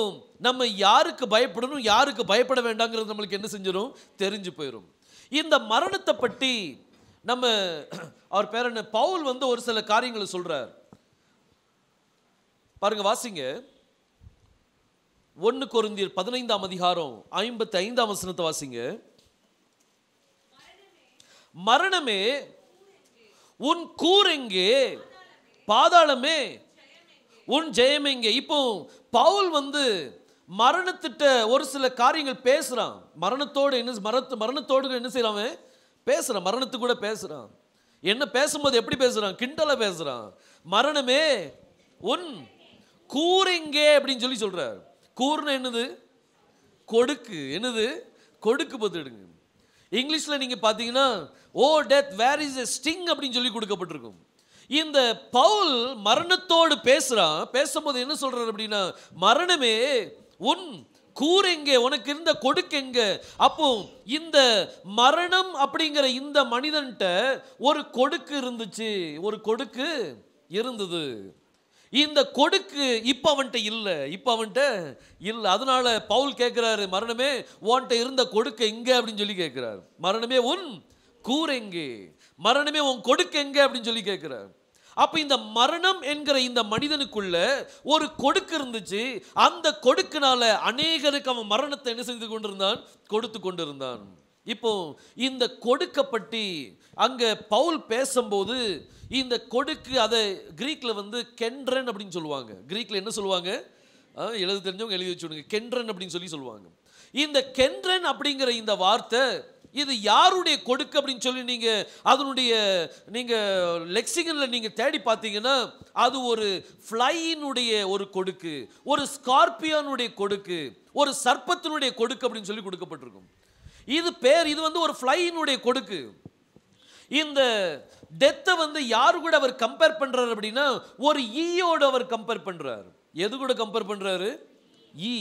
நம்ம யாருக்கு பயப்படணும், யாருக்கு பயப்பட வேண்டாங்கிறது நம்மளுக்கு என்ன செஞ்சிடும், தெரிஞ்சு போயிடும். இந்த மரணத்தை பற்றி நம்ம அவர் பேர் என்ன, பவுல் வந்து ஒரு சில காரியங்களை சொல்றார். பாருங்க, வாசிங்க 1 கொரிந்தியர் 15ஆம் அதிகாரம் 55ஆம் வசனத்தை வாசிங்க. மரணமே உன் கூர் எங்கே, பாதாளமே உன் ஜெயம் எங்கே. இப்போ பவுல் வந்து மரணத்திட்ட ஒரு சில காரியங்கள் பேசுறான். மரணத்தோடு என்ன செய்யறான், பேசுறான், மரணத்து கூட பேசுறான். என்ன பேசும்போது எப்படி பேசுறான், கிண்டலா பேசுறான். மரணமே உன் கூர் எங்கே அப்படின்னு சொல்லி சொல்றார். கூர்னா என்னது, கொடுக்கு. என்னது, கொடுக்கு. பார்த்துடுங்க, இங்கிலீஷ்ல நீங்க பாத்தீங்கன்னா o death where is a sting அப்படின்னு சொல்லி கொடுக்கப்பட்டிருக்கும். இந்த பவுல் மரணத்தோடு பேசுறான். பேசும்போது என்ன சொல்றாரு அப்படின்னா, மரணமே உன் கூர் எங்கே, உனக்கு இருந்த கொடுக்கு எங்க. அப்போ இந்த மரணம் அப்படிங்கிற இந்த மனிதன்ட்ட ஒரு கொடுக்கு இருந்துச்சு, ஒரு கொடுக்கு இருந்தது. இந்த கொடுக்கு இப்ப அவன்கிட்ட இல்லை, இப்ப அவன்கிட்ட இல்லை. அதனால பவுல் கேட்கிறாரு, மரணமே உன்கிட்ட இருந்த கொடுக்கு எங்க அப்படின்னு சொல்லி கேட்கிறார். மரணமே உன் கூர் எங்கே, மரணமே உன் கொடுக்கு எங்க அப்படின்னு சொல்லி கேட்கிறார். அப்ப இந்த மரணம் என்கிற இந்த மனிதனுக்குள்ள ஒரு கொடுக்கு இருந்துச்சு. அந்த கொடுக்குனால அநேகருக்கு அவன் மரணத்தை என்ன செய்து கொண்டிருந்தான், கொடுத்து கொண்டிருந்தான். இப்போ இந்த கொடுக்க பற்றி அங்க பவுல் பேசும்போது இந்த கொடுக்கு, அதை கிரீக்ல வந்து கென்ட்ரன் அப்படின்னு சொல்லுவாங்க. கிரீக்ல என்ன சொல்லுவாங்க, எழுத தெரிஞ்சவங்க எழுதி வச்சுடுங்க, கென்ட்ரன் அப்படின்னு சொல்லுவாங்க. இந்த கென்ட்ரன் அப்படிங்கிற இந்த வார்த்தை இது யாருடைய கொடுக்கு அப்படின்னு சொல்லி நீங்க அதனுடைய நீங்க லெக்சிகன்ல நீங்க தேடி பார்த்தீங்கன்னா அது ஒரு ஃப்ளையினுடைய ஒரு கொடுக்கு, ஒரு ஸ்கார்பியோனுடைய கொடுக்கு, ஒரு சர்ப்பத்தினுடைய கொடுக்கு அப்படின்னு சொல்லி கொடுக்கப்பட்டிருக்கும். இது பேர், இது வந்து ஒரு ஃப்ளையினுடைய கொடுக்கு. இந்த டெத்தை வந்து யாரு கூட அவர் கம்பேர் பண்றாரு அப்படின்னா, ஒரு ஈயோட அவர் கம்பேர் பண்றாரு. எது கூட கம்பேர் பண்றாரு, ஈ.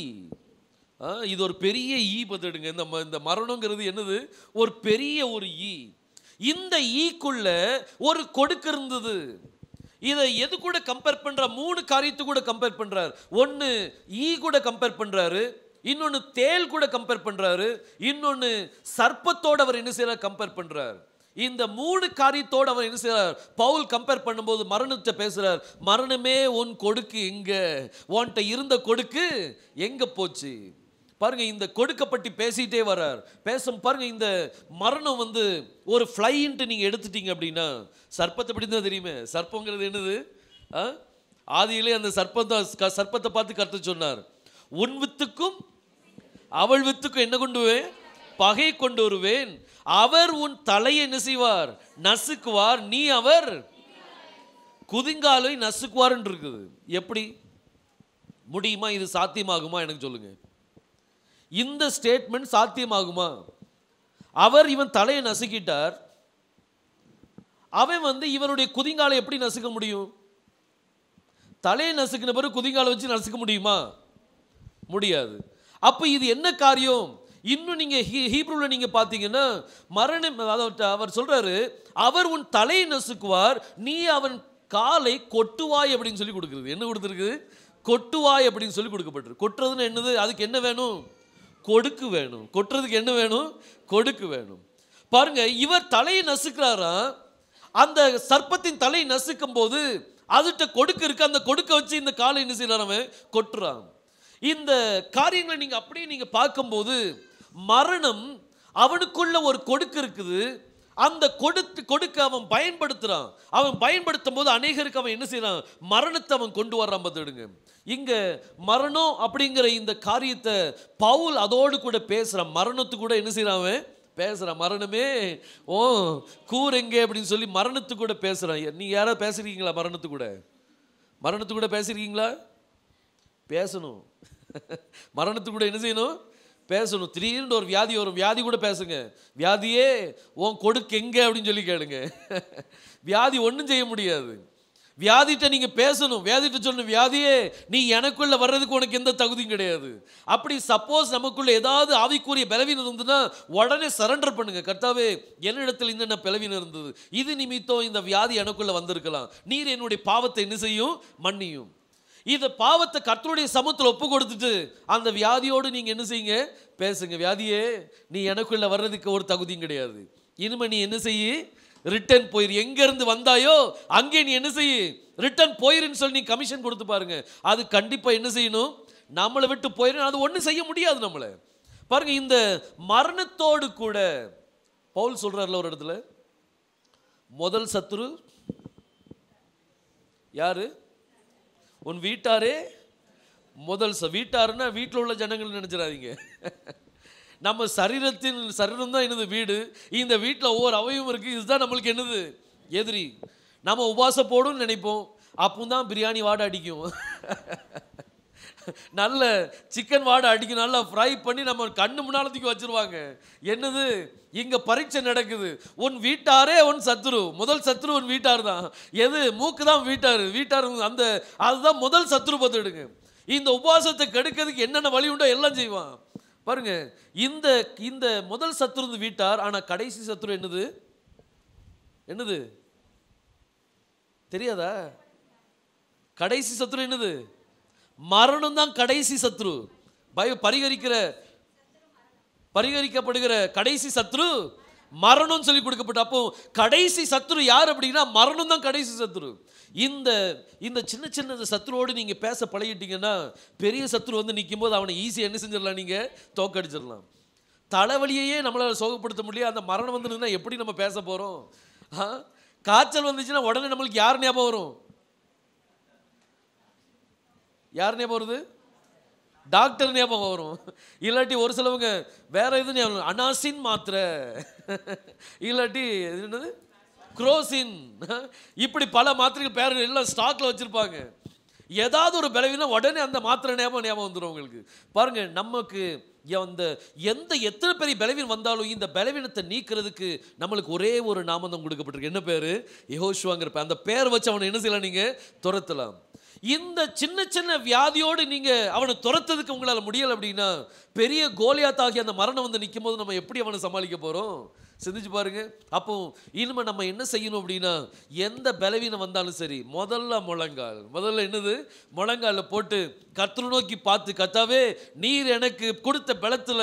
இது ஒரு பெரிய ஈ. பார்த்துடுங்க, இந்த மரணங்கிறது என்னது, ஒரு பெரிய ஒரு ஈ. இந்த ஈக்குள்ள ஒரு கொடுக்கு இருந்தது. இதை எது கூட கம்பேர் பண்ற, 3 காரியத்து கூட கம்பேர் பண்றாரு. ஒன்னு ஈ கூட கம்பேர் பண்றாரு, இன்னொன்னு தேள் கூட கம்பேர் பண்றாரு, இன்னொன்னு சர்ப்பத்தோட அவர் என்ன செய்யறார், கம்பேர் பண்றார். இந்த 3 காரியத்தோடு அவர் என்ன செய்றார், பவுல் கம்பேர் பண்ணும்போது மரணத்தை பேசுறார். மரணமே உன் கொடுக்கு எங்க, உன்கிட்ட இருந்த கொடுக்கு எங்க போச்சு. பாருங்க, இந்த கொடுக்க பற்றி பேசிட்டே வர்றார். பாருங்க, இந்த மரணம் வந்து ஒரு ஃப்ளைன்ட்டு நீங்க எடுத்துட்டீங்க அப்படின்னா, சர்ப்பத்தை பற்றி தான் தெரியுமே. சர்ப்பங்கிறது என்னது, ஆதியிலே அந்த சர்ப்பத்தை பார்த்து கர்த்தர் சொன்னார், உன் வித்துக்கும் அவள் வித்துக்கு என்ன கொண்டு வருவேன்? பகை கொண்டு வருவேன். அவர் உன் தலையை என்ன செய்வார்? நசுக்குவார். நீ அவர் குதிங்காலை நசுக்குவார் என்று இருக்குது. எப்படி முடியுமா? இது சாத்தியமாகுமா? எனக்கு சொல்லுங்க. இந்த ஸ்டேட்மெண்ட் சாத்தியமாகுமா? அவர் இவன் தலையை நசுக்கிட்டார், அவன் இவனுடைய குதிங்காலை எப்படி நசுக்க முடியும்? தலையை நசுக்கின பிறகு குதிங்காலை வச்சு நசுக்க முடியுமா? முடியாது. அப்ப இது என்ன காரியம்? இன்னும் நீங்க ஹீப்ரூல நீங்க பாத்தீங்கன்னா மரணம், அவர் சொல்றாரு, அவர் உன் தலையை நசுக்குவார், நீ அவன் காலை கொட்டுவாய் அப்படின்னு சொல்லி கொடுக்குறது. என்ன கொடுத்துருக்கு? கொட்டுவாய் அப்படின்னு சொல்லி கொடுக்கப்பட்டிருக்கு. கொட்டுறதுன்னு என்னது? அதுக்கு என்ன வேணும்? கொடுக்கு வேணும். கொட்டுறதுக்கு என்ன வேணும்? கொடுக்கு வேணும். பாருங்க, இவர் தலையை நசுக்கிறாரா, அந்த சர்ப்பத்தின் தலையை நசுக்கும் போது அதுட்ட கொடுக்கு இருக்கு, அந்த கொடுக்க வச்சு இந்த காலை என்ன செய்யறான்? கொட்டுறான். இந்த காரியங்களை நீங்க அப்படியே நீங்க பார்க்கும்போது மரணம் அவனுக்குள்ள ஒரு கொடுக்கு இருக்குது. அந்த கொடுக்க அவன் பயன்படுத்துறான். அவன் பயன்படுத்தும் போது அநேகருக்கு அவன் என்ன செய்யறான்? மரணத்தை அவன் கொண்டு வர்றான். பார்த்துடுங்க, இங்க மரணம் அப்படிங்கிற இந்த காரியத்தை பவுல் அதோடு கூட பேசுறான். மரணத்து கூட என்ன செய்யறான்? அவன் பேசுறான். மரணமே ஓ கூர் எங்கே அப்படின்னு சொல்லி மரணத்து கூட பேசுறான். நீங்க யாராவது பேசுறீங்களா? மரணத்து கூட பேசுறீங்களா? பேசணும். மரணத்து கூட என்ன செய்யணும்? பேசணும். திடீர்னு ஒரு வியாதி வரும், வியாதி கூட பேசுங்க. வியாதியே உன் கொடுக்கு எங்க அப்படின்னு சொல்லி கேளுங்க. வியாதி ஒன்றும் செய்ய முடியாது. வியாதிட்ட நீங்க பேசணும். வியாதிட்ட சொல்லணும், வியாதியே நீ எனக்குள்ள வர்றதுக்கு உனக்கு எந்த தகுதியும் கிடையாது. அப்படி சப்போஸ் நமக்குள்ள ஏதாவது ஆவிக்குரிய பலவீனம் இருந்ததுன்னா உடனே சரண்டர் பண்ணுங்க. கர்த்தாவே, என்னிடத்தில் இந்த பலவீனம் இருந்தது, இது நிமித்தம் இந்த வியாதி எனக்குள்ள வந்திருக்கலாம், நீர் என்னுடைய பாவத்தை என்ன செய்யும்? மன்னியும். இந்த பாவத்தை கர்த்தருடைய சமூகத்தில் ஒப்பு கொடுத்துட்டு அந்த வியாதியோடு நீங்க என்ன செய்யுங்க? பேசுங்க. வியாதியே நீ எனக்குள்ள வர்றதுக்கு ஒரு தகுதியும் கிடையாது, இனிமே நீ என்ன செய்ய? ரிட்டர்ன் போயிரு. எங்க இருந்து வந்தாயோ அங்கே நீ என்ன செய்ய? ரிட்டர்ன் போயிருன்னு சொல்லி நீ கமிஷன் கொடுத்து பாருங்க. அது கண்டிப்பா என்ன செய்யணும்? நம்மளை விட்டு போயிரு. அது ஒன்றும் செய்ய முடியாது நம்மளை. பாருங்க, இந்த மரணத்தோடு கூட பவுல் சொல்றாருல ஒரு இடத்துல, முதல் சத்துரு யாரு? உன் வீட்டாரே முதல். வீட்டாருன்னா வீட்டில் உள்ள ஜனங்கள் நினைச்சிடாதீங்க. நம்ம சரீரம் தான் என்னது? வீடு. இந்த வீட்டில் ஒவ்வொரு அவையும் இருக்கு. இதுதான் நம்மளுக்கு என்னது? எதிரி. நம்ம உபவாசம் போடும்னு நினைப்போம், அப்போ தான் பிரியாணி வாடை அடிக்கும், நல்ல சிக்கன் வாடை அடிக்கும், நல்லா ஃப்ரை பண்ணி நம்ம கண்ணு முன்னாலத்துக்கு வச்சிருவாங்க. என்னது? இங்க பரீட்சை நடக்குது. உன் வீட்டாரே உன் சத்துரு. முதல் சத்துரு உன் வீட்டார் தான். எது? மூக்கு தான் வீட்டார். அந்த அதுதான் முதல் சத்துரு. பார்த்துடுங்க, இந்த உபவாசத்தை கெடுக்கிறதுக்கு என்னென்ன வழி உண்டோ எல்லாம் செய்வான். பாருங்க, இந்த முதல் சத்துரு வீட்டார். ஆனா கடைசி சத்துரு என்னது தெரியாதா? கடைசி சத்துரு என்னது? மரணம் தான் கடைசி சத்ரு. பரிகரிக்கப்படுகிற கடைசி சத்ரு மரணம் சொல்லி கொடுக்கப்பட்ட. அப்போ கடைசி சத்ரு யார் அப்படின்னா மரணம் தான் கடைசி சத்ரு. இந்த சின்ன சின்ன சத்ருவோடு நீங்க பேச பழகிட்டீங்கன்னா பெரிய சத்ரு நிற்கும் போது அவனை ஈஸியா என்ன செஞ்சிடலாம்? நீங்க தோக்கடிச்சிடலாம். தலைவலியையே நம்மளால சோகப்படுத்த முடியாது. அந்த மரணம் வந்துருந்தா எப்படி நம்ம பேச போறோம்? காய்ச்சல் வந்துச்சுன்னா உடனே நம்மளுக்கு யார் ஞாபகம் வரும்? யார் ஞாபகம் வருது? டாக்டர் ஞாபகம் வரும். இல்லாட்டி ஒரு சிலவங்க வேற எது ஞாபகம், அனாசின் மாத்திரை, இல்லாட்டி என்னது குரோசின், இப்படி பல மாத்திரைகள் பேர் எல்லாம் ஸ்டாக்ல வச்சிருப்பாங்க. ஏதாவது ஒரு பலவீனம் உடனே அந்த மாத்திரை ஞாபகம் வந்துடும் உங்களுக்கு. பாருங்க, நமக்கு எத்தனை பெரிய பலவீனம் வந்தாலும் இந்த பலவீனத்தை நீக்கிறதுக்கு நம்மளுக்கு ஒரே ஒரு நாமம் கொடுக்கப்பட்டிருக்கு. என்ன பேரு? யெகோஷுவாங்கிற பேர். அந்த பேர் வச்சு அவனை என்ன செய்யலாம்? நீங்க துரத்தலாம். இந்த சின்ன சின்ன வியாதியோடு நீங்க அவனை துரத்ததுக்கு உங்களால் முடியல அப்படின்னா பெரிய கோலியாத்தாகி அந்த மரணம் நிற்கும் போது நம்ம எப்படி அவனை சமாளிக்க போறோம்? சிந்திச்சு பாருங்க. அப்போ இனிமே நம்ம என்ன செய்யணும் அப்படின்னா, எந்த பலவீனம் வந்தாலும் சரி, முதல்ல என்னது? முழங்கால போட்டு கர்த்தரை நோக்கி பார்த்து, கர்த்தாவே, நீர் எனக்கு கொடுத்த பலத்துல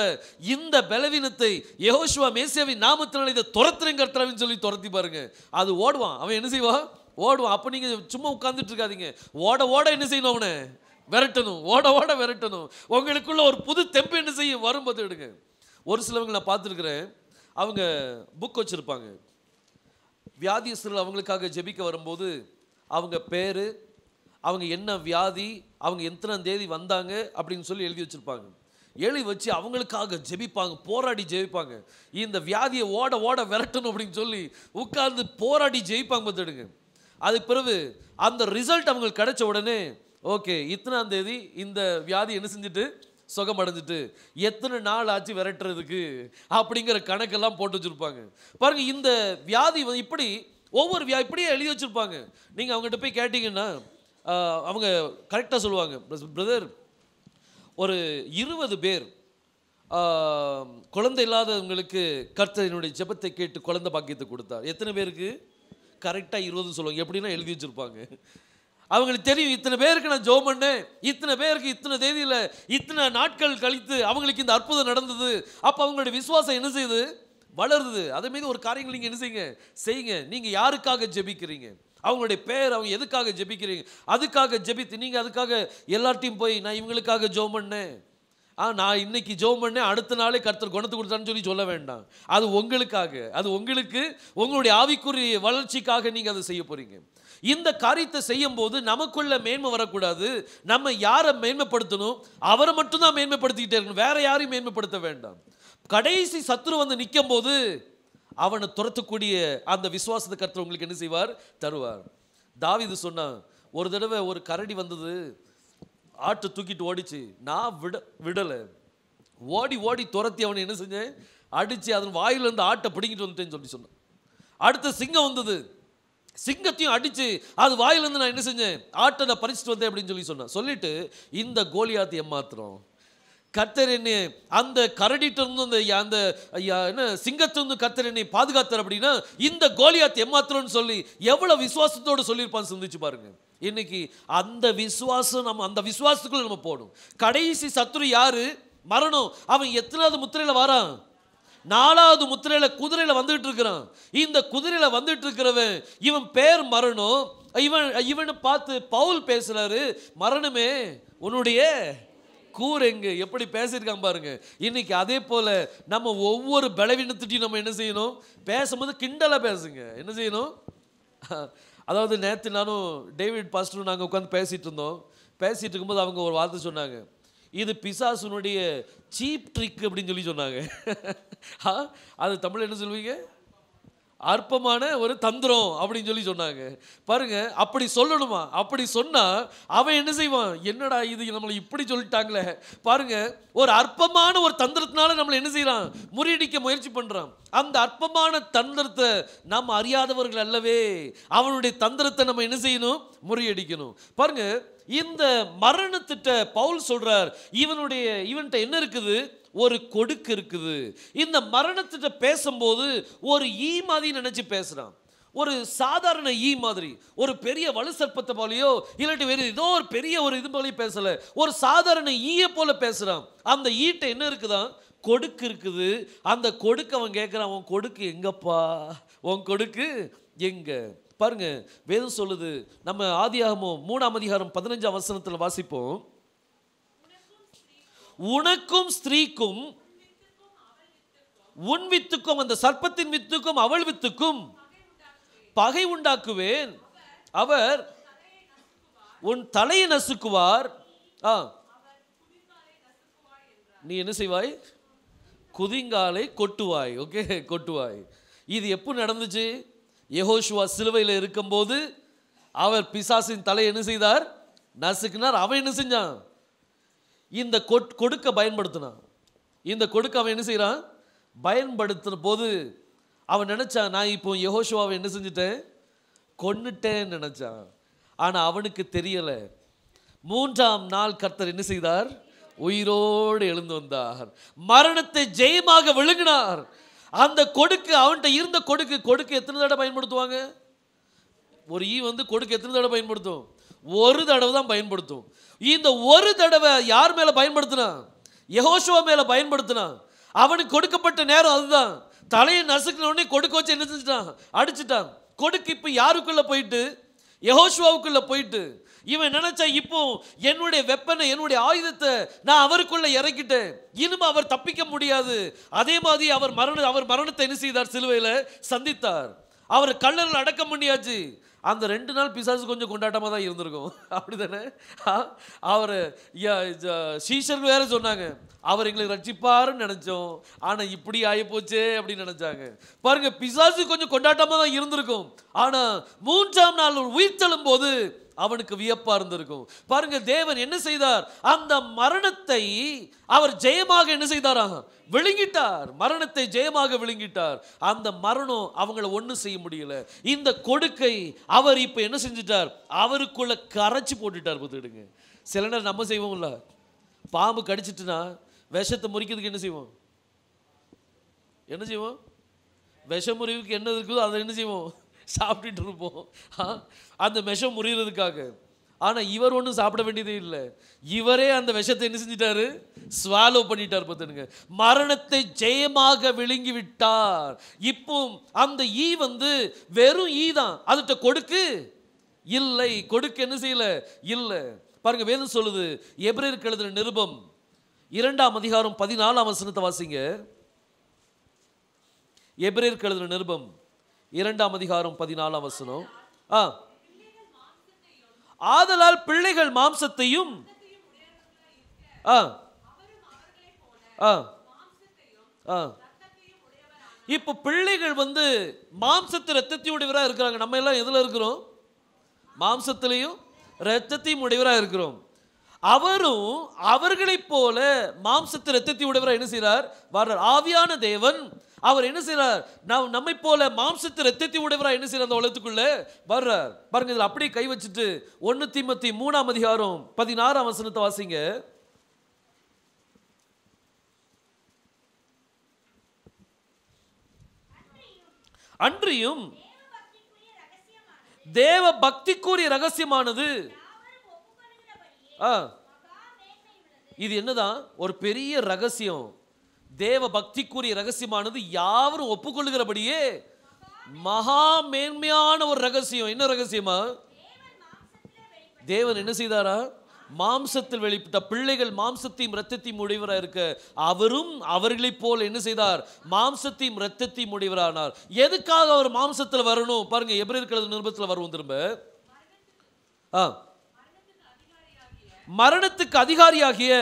இந்த பலவீனத்தை யெகோஷுவா மேசியாவின் நாமத்தினால இதை துரத்துறேன் கர்த்தராவின்னு சொல்லி துரத்தி பாருங்க. அது ஓடுவான். அவன் என்ன செய்வான்? ஓடுவான். அப்போ நீங்க சும்மா உட்கார்ந்துட்டு இருக்காதீங்க. ஓட என்ன செய்யணும்? அவனை விரட்டணும். ஓட விரட்டணும். உங்களுக்குள்ள ஒரு புது தெம்பு என்ன செய்யும்? வரும்போது எடுங்க. ஒரு சிலவங்க நான் பார்த்துருக்கிறேன், அவங்க புக் வச்சிருப்பாங்க. வியாதியஸ்தர்கள் அவங்களுக்காக ஜெபிக்க வரும்போது அவங்க பேரு, அவங்க என்ன வியாதி, அவங்க எத்தனை தேதி வந்தாங்க அப்படின்னு சொல்லி எழுதி வச்சிருப்பாங்க. எழுதி வச்சு அவங்களுக்காக ஜெபிப்பாங்க, போராடி ஜெபிப்பாங்க. இந்த வியாதியை ஓட ஓட விரட்டணும் அப்படின்னு சொல்லி உட்கார்ந்து போராடி ஜெயிப்பாங்க பார்த்துடுங்க. அதுக்கு பிறகு அந்த ரிசல்ட் அவங்களுக்கு கிடைச்ச உடனே ஓகே இத்தனாம் தேதி இந்த வியாதி என்ன செஞ்சுட்டு சுகமடைஞ்சிட்டு எத்தனை நாள் ஆச்சு விரட்டுறதுக்கு அப்படிங்கிற கணக்கெல்லாம் போட்டு வச்சுருப்பாங்க பாருங்க. இந்த வியாதி இப்படி ஒவ்வொரு இப்படியே எழுதி வச்சுருப்பாங்க. நீங்கள் அவங்ககிட்ட போய் கேட்டிங்கன்னா அவங்க கரெக்டாக சொல்லுவாங்க, பிரதர் ஒரு 20 பேர் குழந்தை இல்லாதவங்களுக்கு கர்த்தர் என்னுடைய ஜெபத்தை கேட்டு குழந்தை பாக்கியத்தை கொடுத்தார். எத்தனை பேருக்கு? கரெக்டாக 20 சொல்லுவாங்க. எப்படின்னா எழுதி வச்சுருப்பாங்க. அவங்களுக்கு தெரியும் இத்தனை பேருக்கு நான் ஜெபம் பண்ணேன், இத்தனை பேருக்கு இத்தனை தேதியில் இத்தனை நாட்கள் கழித்து அவங்களுக்கு இந்த அற்புதம் நடந்தது. அப்போ அவங்களுடைய விசுவாசம் என்ன செய்யுது? வளருது. அதே மீது ஒரு காரியங்கள் நீங்கள் என்ன செய்யுங்க. நீங்கள் யாருக்காக ஜெபிக்கிறீங்க, அவங்களுடைய பேர், அவங்க எதுக்காக ஜெபிக்கிறீங்க, அதுக்காக ஜெபித்து நீங்கள் அதுக்காக எல்லார்ட்டையும் போய் நான் இவங்களுக்காக ஜெபம் பண்ணேன், நான் இன்னைக்கு ஜெபம் பண்ணேன், அடுத்த நாளே கர்த்தர் குணத்தை கொடுத்தான்னு சொல்ல வேண்டாம். அது உங்களுக்காக, அது உங்களுக்கு உங்களுடைய ஆவிக்குரிய வளர்ச்சிக்காக நீங்கள் அதை செய்ய போறீங்க. இந்த காரியத்தை செய்யும் போது நமக்குள்ள மேன்மை வரக்கூடாது. நம்ம யாரை மேன்மைப்படுத்தணும்? அவரை மட்டும்தான் மேன்மைப்படுத்திக்கிட்டே இருக்கணும், வேற யாரையும் மேன்மைப்படுத்த வேண்டாம். கடைசி சத்துரு வந்து நிற்கும் போது அவனை துரத்தக்கூடிய அந்த விசுவாசத்தை கர்த்தர் உங்களுக்கு என்ன செய்வார்? தருவார். தாவீது சொன்னான், ஒரு தடவை ஒரு கரடி வந்தது, ஆட்டை தூக்கிட்டு ஓடிச்சு, நான் விடலை, ஓடி ஓடி துரத்தி அவனை என்ன செஞ்சேன்? அடித்து அதன் வாயிலிருந்து ஆட்டை பிடிங்கிட்டு வந்துட்டேன்னு சொன்னான். அடுத்த சிங்கம் வந்தது, சிங்கத்தையும் அடித்து அது வாயிலிருந்து நான் என்ன செஞ்சேன்? ஆட்டை நான் பறிச்சுட்டு வந்தேன் அப்படின்னு சொன்னான். சொல்லிட்டு இந்த கோலியாத்து ஏமாத்திரம் கர்த்தர் என்னை அந்த கரடிட்ட இருந்து அந்த என்ன சிங்கத்திலிருந்து கர்த்தர் என்னை பாதுகாத்தார் அப்படின்னா இந்த கோலியாத் ஏமாத்திரம்னு சொல்லி எவ்வளவு விசுவாசத்தோடு சொல்லியிருப்பான்னு சிந்திச்சு பாருங்க. இன்னைக்கு அந்த விசுவாசம் நம்ம அந்த விசுவாசத்துக்குள்ள நம்ம போடும். கடைசி சத்துரு யாரு? மரணம். அவன் எத்தனாவது முத்திரையில வரான்? 4வது முத்திரையில குதிரையில வந்துட்டு இருக்கிறான். இந்த குதிரையில வந்துட்டு இருக்கிறவன் இவன் பேர் மரணம். இவனை பார்த்து பவுல் பேசுறாரு, மரணமே உன்னுடைய கூர் எங்க, எப்படி பேசியிருக்காங்க பாருங்க. இன்னைக்கு அதே போல நம்ம ஒவ்வொரு பலவீனத்திட்டையும் நம்ம என்ன செய்யணும்? பேசும்போது கிண்டலா பேசுங்க. என்ன செய்யணும்? அதாவது நேற்று நானும் டேவிட் பாஸ்டரும் நாங்கள் உட்காந்து பேசிட்டு இருந்தோம். பேசிட்டு இருக்கும்போது அவங்க ஒரு வார்த்தை சொன்னாங்க, இது பிசாசுனுடைய சீப் ட்ரிக் அப்படின்னு சொன்னாங்க. அது தமிழ் என்ன சொல்லுவீங்க? அற்பமான ஒரு தந்திரம் அப்படின்னு சொன்னாங்க பாருங்க. அப்படி சொல்லணுமா? அப்படி சொன்னா அவன் என்ன செய்வான்? என்னடா இது நம்மளை இப்படி சொல்லிட்டாங்களே பாருங்க. ஒரு அற்பமான ஒரு தந்திரத்தினால நம்மளை என்ன செய்யறான்? முறியடிக்க முயற்சி பண்றான். அந்த அற்பமான தந்திரத்தை நாம் அறியாதவர்கள் அல்லவே. அவனுடைய தந்திரத்தை நம்ம என்ன செய்யணும்? முறியடிக்கணும். பாருங்க, இந்த மரணத்திட்ட பவுல் சொல்றார், இவன்கிட்ட என்ன இருக்குது? ஒரு கொடுக்கு இருக்குது. இந்த மரணத்திட்ட பேசும்போது ஒரு ஈ மாதிரி நினைச்சு பேசுறான். ஒரு சாதாரண ஈ மாதிரி, ஒரு பெரிய வலு சர்ப்பத்தை போலையோ இல்லாட்டி வேறு ஏதோ ஒரு பெரிய ஒரு இது போலையும் பேசல, ஒரு சாதாரண ஈயை போல பேசுறான். அந்த ஈட்ட என்ன இருக்குதான்? கொடுக்கு இருக்குது. அந்த கொடுக்கு அவன் கேட்கிறான், உன் கொடுக்கு எங்கப்பா? உன் கொடுக்கு எங்க? பாருங்க, வேதம் சொல்லுது. நம்ம ஆதியாகமம் 3ஆம் அதிகாரம் 15ஆம் வசனத்தில் வாசிப்போம். உனக்கும் ஸ்திரீக்கும் உன் வித்துக்கும் அந்த சர்ப்பத்தின் வித்துக்கும் அவள் வித்துக்கும் பகை உண்டாக்குவேன். அவர் உன் தலையை நசுக்குவார். நீ என்ன செய்வாய்? குதிங்காலை கொட்டுவாய். ஓகே, கொட்டுவாய். இது எப்போ நடந்துச்சு? யெகோஷுவா சிலுவையில் இருக்கும்போது அவர் பிசாசின் தலையை என்ன செய்தார்? நசுக்கினார். அவன் என்ன செஞ்சான்? இந்த கொடுக்க பயன்படுத்தினான். இந்த கொடுக்க அவன் என்ன செய்யறான்? பயன்படுத்தின போது அவன் நினைச்சான், நான் இப்போ யெகோஷுவாவை என்ன செஞ்சுட்டேன்? கொன்னுட்டேன்னு நினைச்சான். ஆனா அவனுக்கு தெரியல, 3ஆம் நாள் கர்த்தர் என்ன செய்தார்? உயிரோடு எழுந்து வந்தார். மரணத்தை ஜெயமாக விழுங்கினார். அந்த கொடுக்கு அவன்கிட்ட இருந்த கொடுக்கு எத்தனை தடவை பயன்படுத்துவாங்க? ஒரு ஈ கொடுக்கு எத்தனை தடவை பயன்படுத்தும்? ஒரு தடவை தான் பயன்படுத்தும். இந்த ஒரு தடவை யார் மேல பயன்படுத்தினா? யெகோஷுவா மேல பயன்படுத்தினா. அவனுக்கு கொடுக்கப்பட்ட நேரம் அதுதான். தலையை நசுக்கின உடனே கொடுக்க வச்சு என்ன செஞ்சுட்டான்? அடிச்சுட்டான். கொடுக்கு இப்ப யாருக்குள்ள போயிட்டு? யெகோஷுவாவுக்குள்ள போயிட்டு. இவன் நினைச்சா, இப்போ என்னுடைய வெப்பனை, என்னுடைய ஆயுதத்தை நான் அவருக்குள்ள இறக்கிட்டேன், இனிமே அவர் தப்பிக்க முடியாது. அதே மாதிரி அவர் மரணத்தை என்ன செய்தார்? சிலுவையில சந்தித்தார். அவர் கல்லறையில் அடக்கம் பண்ணியாச்சு. அந்த 2 நாள் பிசாசு கொஞ்சம் கொண்டாட்டமாக தான் இருந்திருக்கும். அப்படி தானே? அவர் சீஷர்கள் வேற சொன்னாங்க, அவர் எங்களை ரட்சிப்பாருன்னு நினைச்சோம், ஆனால் இப்படி ஆகிப்போச்சே அப்படின்னு நினைச்சாங்க. பாருங்க, பிசாசு கொஞ்சம் கொண்டாட்டமாக தான் இருந்திருக்கும். ஆனால் 3ஆம் நாள் உயிர்த்தெழும் போது அவனுக்கு வியப்பா இருந்திருக்கும். பாருங்க, தேவன் என்ன செய்தார்? அந்த மரணத்தை அவர் ஜெயமாக என்ன செய்தாரா? விழுங்கிட்டார். மரணத்தை ஜெயமாக விழுங்கிட்டார். அந்த மரணம் அவங்கள ஒன்றும் செய்ய முடியல. இந்த கொடுக்கை அவர் இப்ப என்ன செஞ்சிட்டார்? அவருக்குள்ள கரைச்சி போட்டுட்டார். பார்த்துடுங்க, சில நேரம் நம்ம செய்வோம்ல, பாம்பு கடிச்சிட்டுனா விஷத்தை முறிக்கிறதுக்கு என்ன செய்வோம்? என்ன செய்வோம்? விஷ முறிவுக்கு என்ன இருக்குதோ அதை என்ன செய்வோம்? சாப்பிட்டுட்டு இருப்போம், அந்த விஷம் முறியறதுக்காக. ஆனா இவர் ஒன்றும் சாப்பிட வேண்டியதே இல்லை. இவரே அந்த விஷத்தை என்ன செஞ்சிட்டாரு? ஸ்வாலோ பண்ணிட்டார். பார்த்துடுங்க, மரணத்தை ஜெயமாக விழுங்கி விட்டார். இப்போ அந்த ஈ வெறும் ஈ தான், அதுகிட்ட கொடுக்கு இல்லை. கொடுக்கு என்ன செய்யல? இல்லை. பாருங்க, வேதம் சொல்லுது, எபிரேயருக்கு எழுதின நிருபம் 2ஆம் அதிகாரம் 14ஆம் வசனத்தை வாசிங்க. எபிரேயருக்கு எழுதின நிருபம் 2ஆம் அதிகாரம் 14ஆம் வசனம். ஆதலால் பிள்ளைகள் மாம்சத்தையும் இப்ப பிள்ளைகள் மாம்சத்து இரத்தத்தையும் உடையவரா இருக்கிறாங்க. நம்ம எல்லாம் எதுல இருக்கிறோம்? மாம்சத்திலையும் இரத்தத்தையும் உடையவரா இருக்கிறோம். அவரும் அவர்களைப் போல மாம்சத்து இரத்தத்தையும் உடையவரா என்ன செய்றார்? வர்றார். ஆவியான தேவன் அவர் என்ன செய்றார்? நம்மை போல மாம்சத்து இரத்தத்தை உடையவரா என்ன செய்யறார்? அந்த உலகத்துக்குள்ள வர்றார். பாருங்க, இதுல அப்படியே கை வச்சுட்டு 1 தீமோத்தேயு 3ஆம் அதிகாரம் 16ஆம் வசனத்தை வாசிங்க. அன்றியும் தேவ பக்திக்குரிய ரகசியமானது. இது என்னதான்? ஒரு பெரிய ரகசியம். தேவ பக்திக்குரிய ரகசியமானது யாவரும் ஒப்புக்கொள்ளுகிறபடியே மகா மேன்மையான ஒரு ரகசியம். என்ன ரகசியமா? தேவன் என்ன செய்தாரா? மாம்சத்தில் வெளிப்பட்ட பிள்ளைகள் மாம்சத்தையும் இரத்தத்தையும் உடையவராக இருக்க அவரும் அவர்களைப் போல என்ன செய்தார்? மாம்சத்தையும் இரத்தத்தையும் உடையவரானார். எதுக்காக அவர் மாம்சத்தில் வரணும்? பாருங்க, எபிரேயர் நிருபத்தில் வருவோம் திரும்ப. மரணத்துக்கு அதிகாரியாகிய,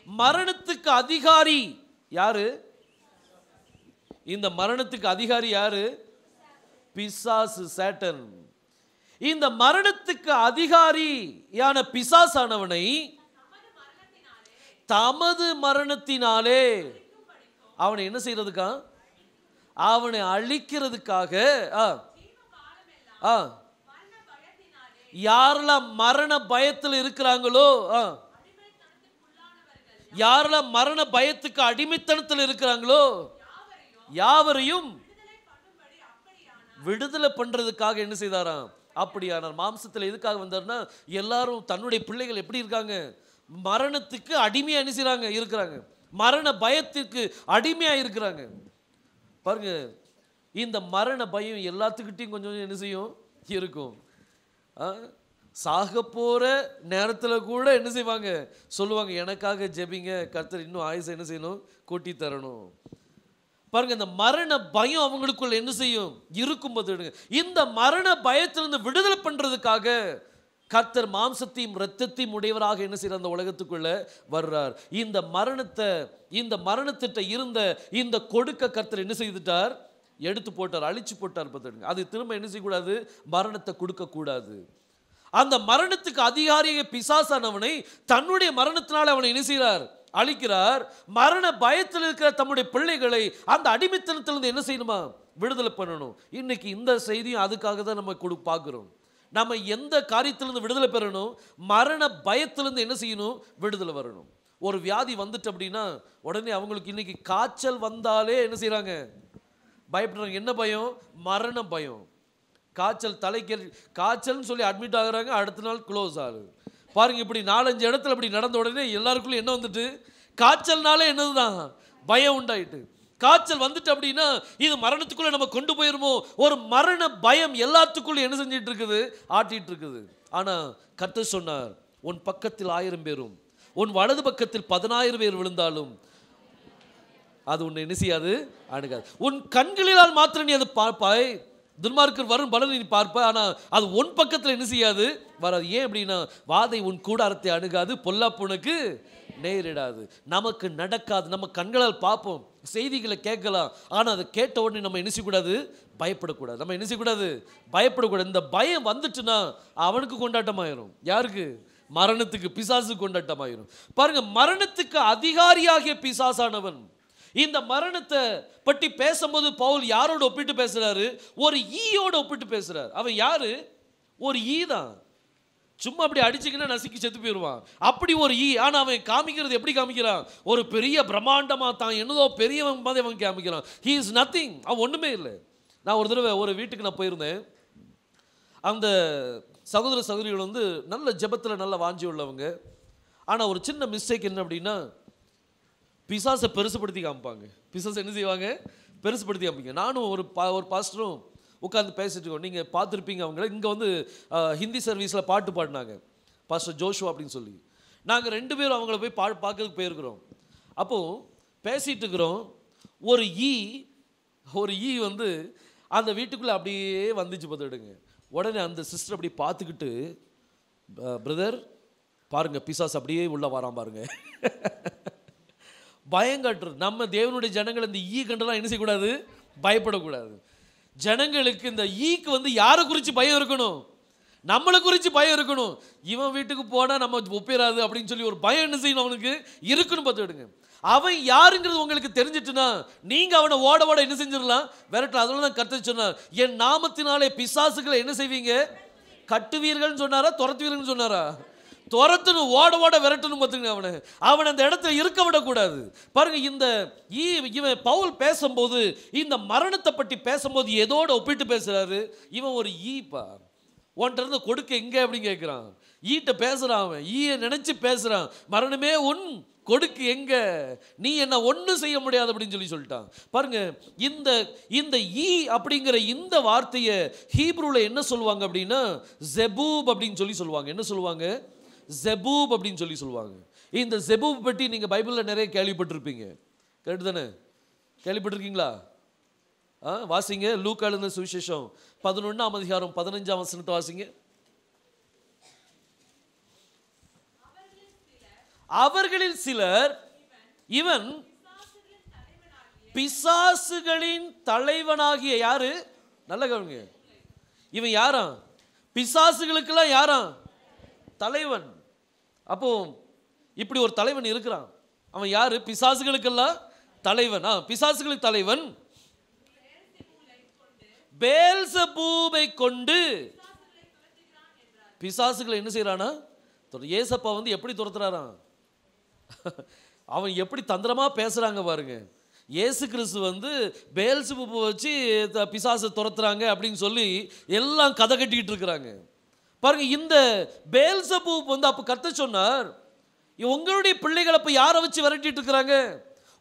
மரணத்துக்கு அதிகாரி யாரு? இந்த மரணத்துக்கு அதிகாரி யாரு? பிசாசு, சாட்டன். இந்த மரணத்துக்கு அதிகாரியான பிசாசானவனை தமது மரணத்தினாலே அவனை என்ன செய்யறதுக்கா? அவனை அழிக்கிறதுக்காக யாரெல்லாம் மரண பயத்தில் இருக்கிறாங்களோ, யாரெல்லாம் மரண பயத்துக்கு அடிமைத்தனத்தில் இருக்கிறாங்களோ யாவரையும் விடுதலை பண்றதுக்காக என்ன செய்தாராம்? அப்படியானார். மாம்சத்தில் எதுக்காக வந்தார்னா, எல்லாரும் தன்னுடைய பிள்ளைகள் எப்படி இருக்காங்க? மரணத்துக்கு அடிமையா என்ன செய்றாங்க? இருக்கிறாங்க. மரண பயத்துக்கு அடிமையா இருக்கிறாங்க. பாருங்க, இந்த மரண பயம் எல்லாத்துக்கிட்டையும் கொஞ்சம் என்ன செய்யும்? இருக்கும். சாக போற நேரத்தில் கூட என்ன செய்வாங்க? சொல்லுவாங்க, எனக்காக ஜெபிங்க, கர்த்தர் இன்னும் ஆயுசை என்ன செய்யணும்? கூட்டி தரணும். பாருங்க, இந்த மரண பயம் அவங்களுக்குள்ள என்ன செய்யும்? இருக்கும்போது இந்த மரண பயத்திலிருந்து விடுதலை பண்றதுக்காக கர்த்தர் மாம்சத்தையும் இரத்தத்தையும் உடையவராக என்ன செய்யற அந்த உலகத்துக்குள்ள வர்றார். இந்த மரணத்திட்ட இருந்த இந்த கொடுக்க கர்த்தர் என்ன செய்துட்டார்? எடுத்து போட்டார், அழிச்சு போட்டார். பார்த்துடுங்க, அது திரும்ப என்ன செய்யக்கூடாது? மரணத்தை கொடுக்க கூடாது. அந்த மரணத்துக்கு அதிகாரியாக பிசாசானவனை தன்னுடைய மரணத்தினால் அவனை என்ன செய்கிறார்? அழிக்கிறார். மரண பயத்தில் இருக்கிற தம்முடைய பிள்ளைகளை அந்த அடிமைத்தனத்திலிருந்து என்ன செய்யணுமா? விடுதலை பண்ணணும். இன்னைக்கு இந்த செய்தியும் அதுக்காக தான் நம்ம பார்க்கிறோம். நம்ம எந்த காரியத்திலிருந்து விடுதலை பெறணும்? மரண பயத்திலிருந்து என்ன செய்யணும்? விடுதலை வரணும். ஒரு வியாதி வந்துட்டு அப்படின்னா உடனே அவங்களுக்கு இன்னைக்கு காய்ச்சல் வந்தாலே என்ன செய்யறாங்க? பயப்படுறாங்க. என்ன பயம்? மரண பயம். காய்ச்சல், தலைக்கு காய்ச்சல்னு சொல்லி அட்மிட் ஆகுறாங்க, அடுத்த நாள் க்ளோஸ் ஆகுது. பாருங்க, இப்படி 4-5 இடத்துல இப்படி நடந்த உடனே எல்லாருக்குள்ள என்ன வந்துட்டு? காய்ச்சல்னாலே என்னதுதான்? பயம் உண்டாயிட்டு. காய்ச்சல் வந்துட்டு அப்படின்னா இது மரணத்துக்குள்ள நம்ம கொண்டு போயிருமோ ஒரு மரண பயம் எல்லாத்துக்குள்ள என்ன செஞ்சிட்டு இருக்குது? ஆட்டிட்டு இருக்குது. ஆனா கர்த்தர் சொன்னார், உன் பக்கத்தில் 1000 பேரும் உன் வலது பக்கத்தில் 10,000 பேர் விழுந்தாலும் அது உன்னை என்ன செய்யாது? அணுகாது. உன் கண்களினால் மாத்திரம் நீ அதை பார்ப்பாய், துன்மார்க்கர் வரும் பலனை நீ பார்ப்ப, ஆனால் அது உன் பக்கத்தில் என்ன செய்யாது, வராது. ஏன் அப்படின்னா வாதை உன் கூடாரத்தை அணுகாது, பொல்லாப்பு உனக்கு நேரிடாது. நமக்கு நடக்காது. நம்ம கண்களால் பார்ப்போம், செய்திகளை கேட்கலாம், ஆனால் அதை கேட்ட உடனே நம்ம என்ன செய்யக்கூடாது, பயப்படக்கூடாது. நம்ம என்ன செய்யக்கூடாது, பயப்படக்கூடாது. இந்த பயம் வந்துட்டுன்னா அவனுக்கு கொண்டாட்டமாயிரும். யாருக்கு? மரணத்துக்கு, பிசாசுக்கு கொண்டாட்டமாயிரும். பாருங்க, மரணத்துக்கு அதிகாரியாகிய பிசாசானவன் இந்த மரணத்தை பற்றி பேசும்போது பவுல் யாரோட ஒப்பிட்டு பேசுறாரு? ஒரு ஈயோட ஒப்பிட்டு பேசுறாரு. அவன் யாரு? ஒரு ஈ தான். சும்மா அப்படி அடிச்சுக்கினா நசுக்கி செத்து போயிடுவான். அப்படி ஒரு ஈ. ஆனால் அவன் காமிக்கிறது எப்படி காமிக்கிறான்? ஒரு பெரிய பிரம்மாண்டமாக தான் என்னதோ பெரியவன் மாதிரி அவன் காமிக்கிறான். He is nothing. அவன் ஒன்றுமே இல்லை. நான் ஒரு தடவை ஒரு வீட்டுக்கு நான் போயிருந்தேன். அந்த சகோதர சகோதரிகள் வந்து நல்ல ஜெபத்தில் நல்ல வாஞ்சி உள்ளவங்க. ஆனால் ஒரு சின்ன மிஸ்டேக் என்ன அப்படின்னா, பிசாசை பெருசுப்படுத்தி காமிப்பாங்க. பிசாசை என்ன செய்வாங்க? பெருசுப்படுத்தி காமிப்பாங்க. நானும் ஒரு பாஸ்டரும் உட்காந்து பேசிட்டு இருக்கோம். நீங்கள் பார்த்துருப்பீங்க அவங்கள. இங்கே வந்து ஹிந்தி சர்வீஸில் பாட்டு பாடினாங்க, பாஸ்டர் ஜோஷுவா அப்படின்னு சொல்லி. நாங்கள் 2 பேரும் அவங்கள போய் பார்க்கறதுக்கு போயிருக்கிறோம். அப்போது பேசிகிட்டு இருக்கிறோம். ஒரு ஈ வந்து அந்த வீட்டுக்குள்ளே அப்படியே வந்துச்சு பார்த்துடுங்க. உடனே அந்த சிஸ்டர் அப்படி பார்த்துக்கிட்டு, பிரதர் பாருங்கள் பிசாஸ் அப்படியே உள்ளே வரான் பாருங்க. பயங்காட்டுறது. நம்ம தேவனுடைய ஜனங்கள் இந்த ஈ கண்டெல்லாம் என்ன செய்யக்கூடாது, பயப்படக்கூடாது. ஜனங்களுக்கு இந்த ஈக்கு வந்து யாரை குறித்து பயம் இருக்கணும்? நம்மளை குறித்து பயம் இருக்கணும். இவன் வீட்டுக்கு போனால் நம்ம ஒப்பிடாது அப்படின்னு சொல்லி ஒரு பயம் என்ன செய்யணும், அவனுக்கு இருக்குன்னு பார்த்துக்கிடுங்க. அவன் யாருங்கிறது உங்களுக்கு தெரிஞ்சிட்டுனா நீங்கள் அவனை ஓட ஓட என்ன செஞ்சிடலாம், விரட்டலாம். அதனால தான் கர்த்தர் சொன்னார், என் நாமத்தினாலே பிசாசுகளை என்ன செய்வீங்க, கட்டுவீர்கள்னு சொன்னாரா, துரத்துவீர்கள்னு சொன்னாரா? துரத்தணும், ஓட ஓட விரட்டணும் பார்த்துங்க. அவனை அந்த இடத்துல இருக்க விடக்கூடாது. பாருங்க, இந்த இவன் பவுல் பேசும்போது இந்த மரணத்தை பற்றி பேசும்போது எதோட ஒப்பிட்டு பேசுறாரு? இவன் ஒரு ஈப்பா, உன்கிட்ட இருந்து கொடுக்க எங்க அப்படின்னு கேட்குறான். ஈட்ட பேசுறான். அவன் ஈயை நினைச்சு பேசுறான். மரணமே உன் கொடுக்கு எங்க, நீ என்ன ஒன்றும் செய்ய முடியாது அப்படின்னு சொல்லிட்டான். பாருங்க, இந்த ஈ அப்படிங்கிற இந்த வார்த்தையை ஹீப்ரூல என்ன சொல்லுவாங்க அப்படின்னா ஜெபூப் அப்படின்னு சொல்லுவாங்க. என்ன சொல்லுவாங்க? ஜெபூப் அப்படின்னு சொல்லுவாங்க. இந்த ஜெபூப் பற்றி நீங்க பைபிள்ல நிறைய கேள்விப்பட்டிருப்பீங்க. கரெக்ட் தானே? கேள்விப்பட்டிருக்கீங்களா? வாசிங்க, லூக்கா எழுதின சுவிசேஷம் 11ஆம் அதிகாரம் 15ஆம் வசனத்தை வாசிங்க. அவர்களில் சிலர் இவன் பிசாசுகளின் தலைவனாகிய, யாரு? நல்ல கவனிங்க, இவன் யாரா? பிசாசுகளுக்கெல்லாம் யாரா? தலைவன். அப்போ இப்படி ஒரு தலைவன் இருக்கிறான். அவன் யாரு? பிசாசுகளுக்கெல்லாம் தலைவன். பிசாசுகளுக்கு தலைவன் பெல்செபூபை கொண்டு பிசாசுகளை என்ன செய்யறானா? ஏசப்பா வந்து எப்படி துரத்துறாராம்? அவன் எப்படி தந்திரமா பேசுறாங்க பாருங்க. இயேசு கிறிஸ்து வந்து பெல்செபூபை வச்சு பிசாசை துரத்துறாங்க அப்படின்னு சொல்லி எல்லாம் கதை கட்டிக்கிட்டு இருக்கிறாங்க பாருங்க. இந்த பெல்செபூப் வந்து அப்போ கர்த்தர் சொன்னார், உங்களுடைய பிள்ளைகளை இப்போ யாரை வச்சு விரட்டிட்டு இருக்கிறாங்க?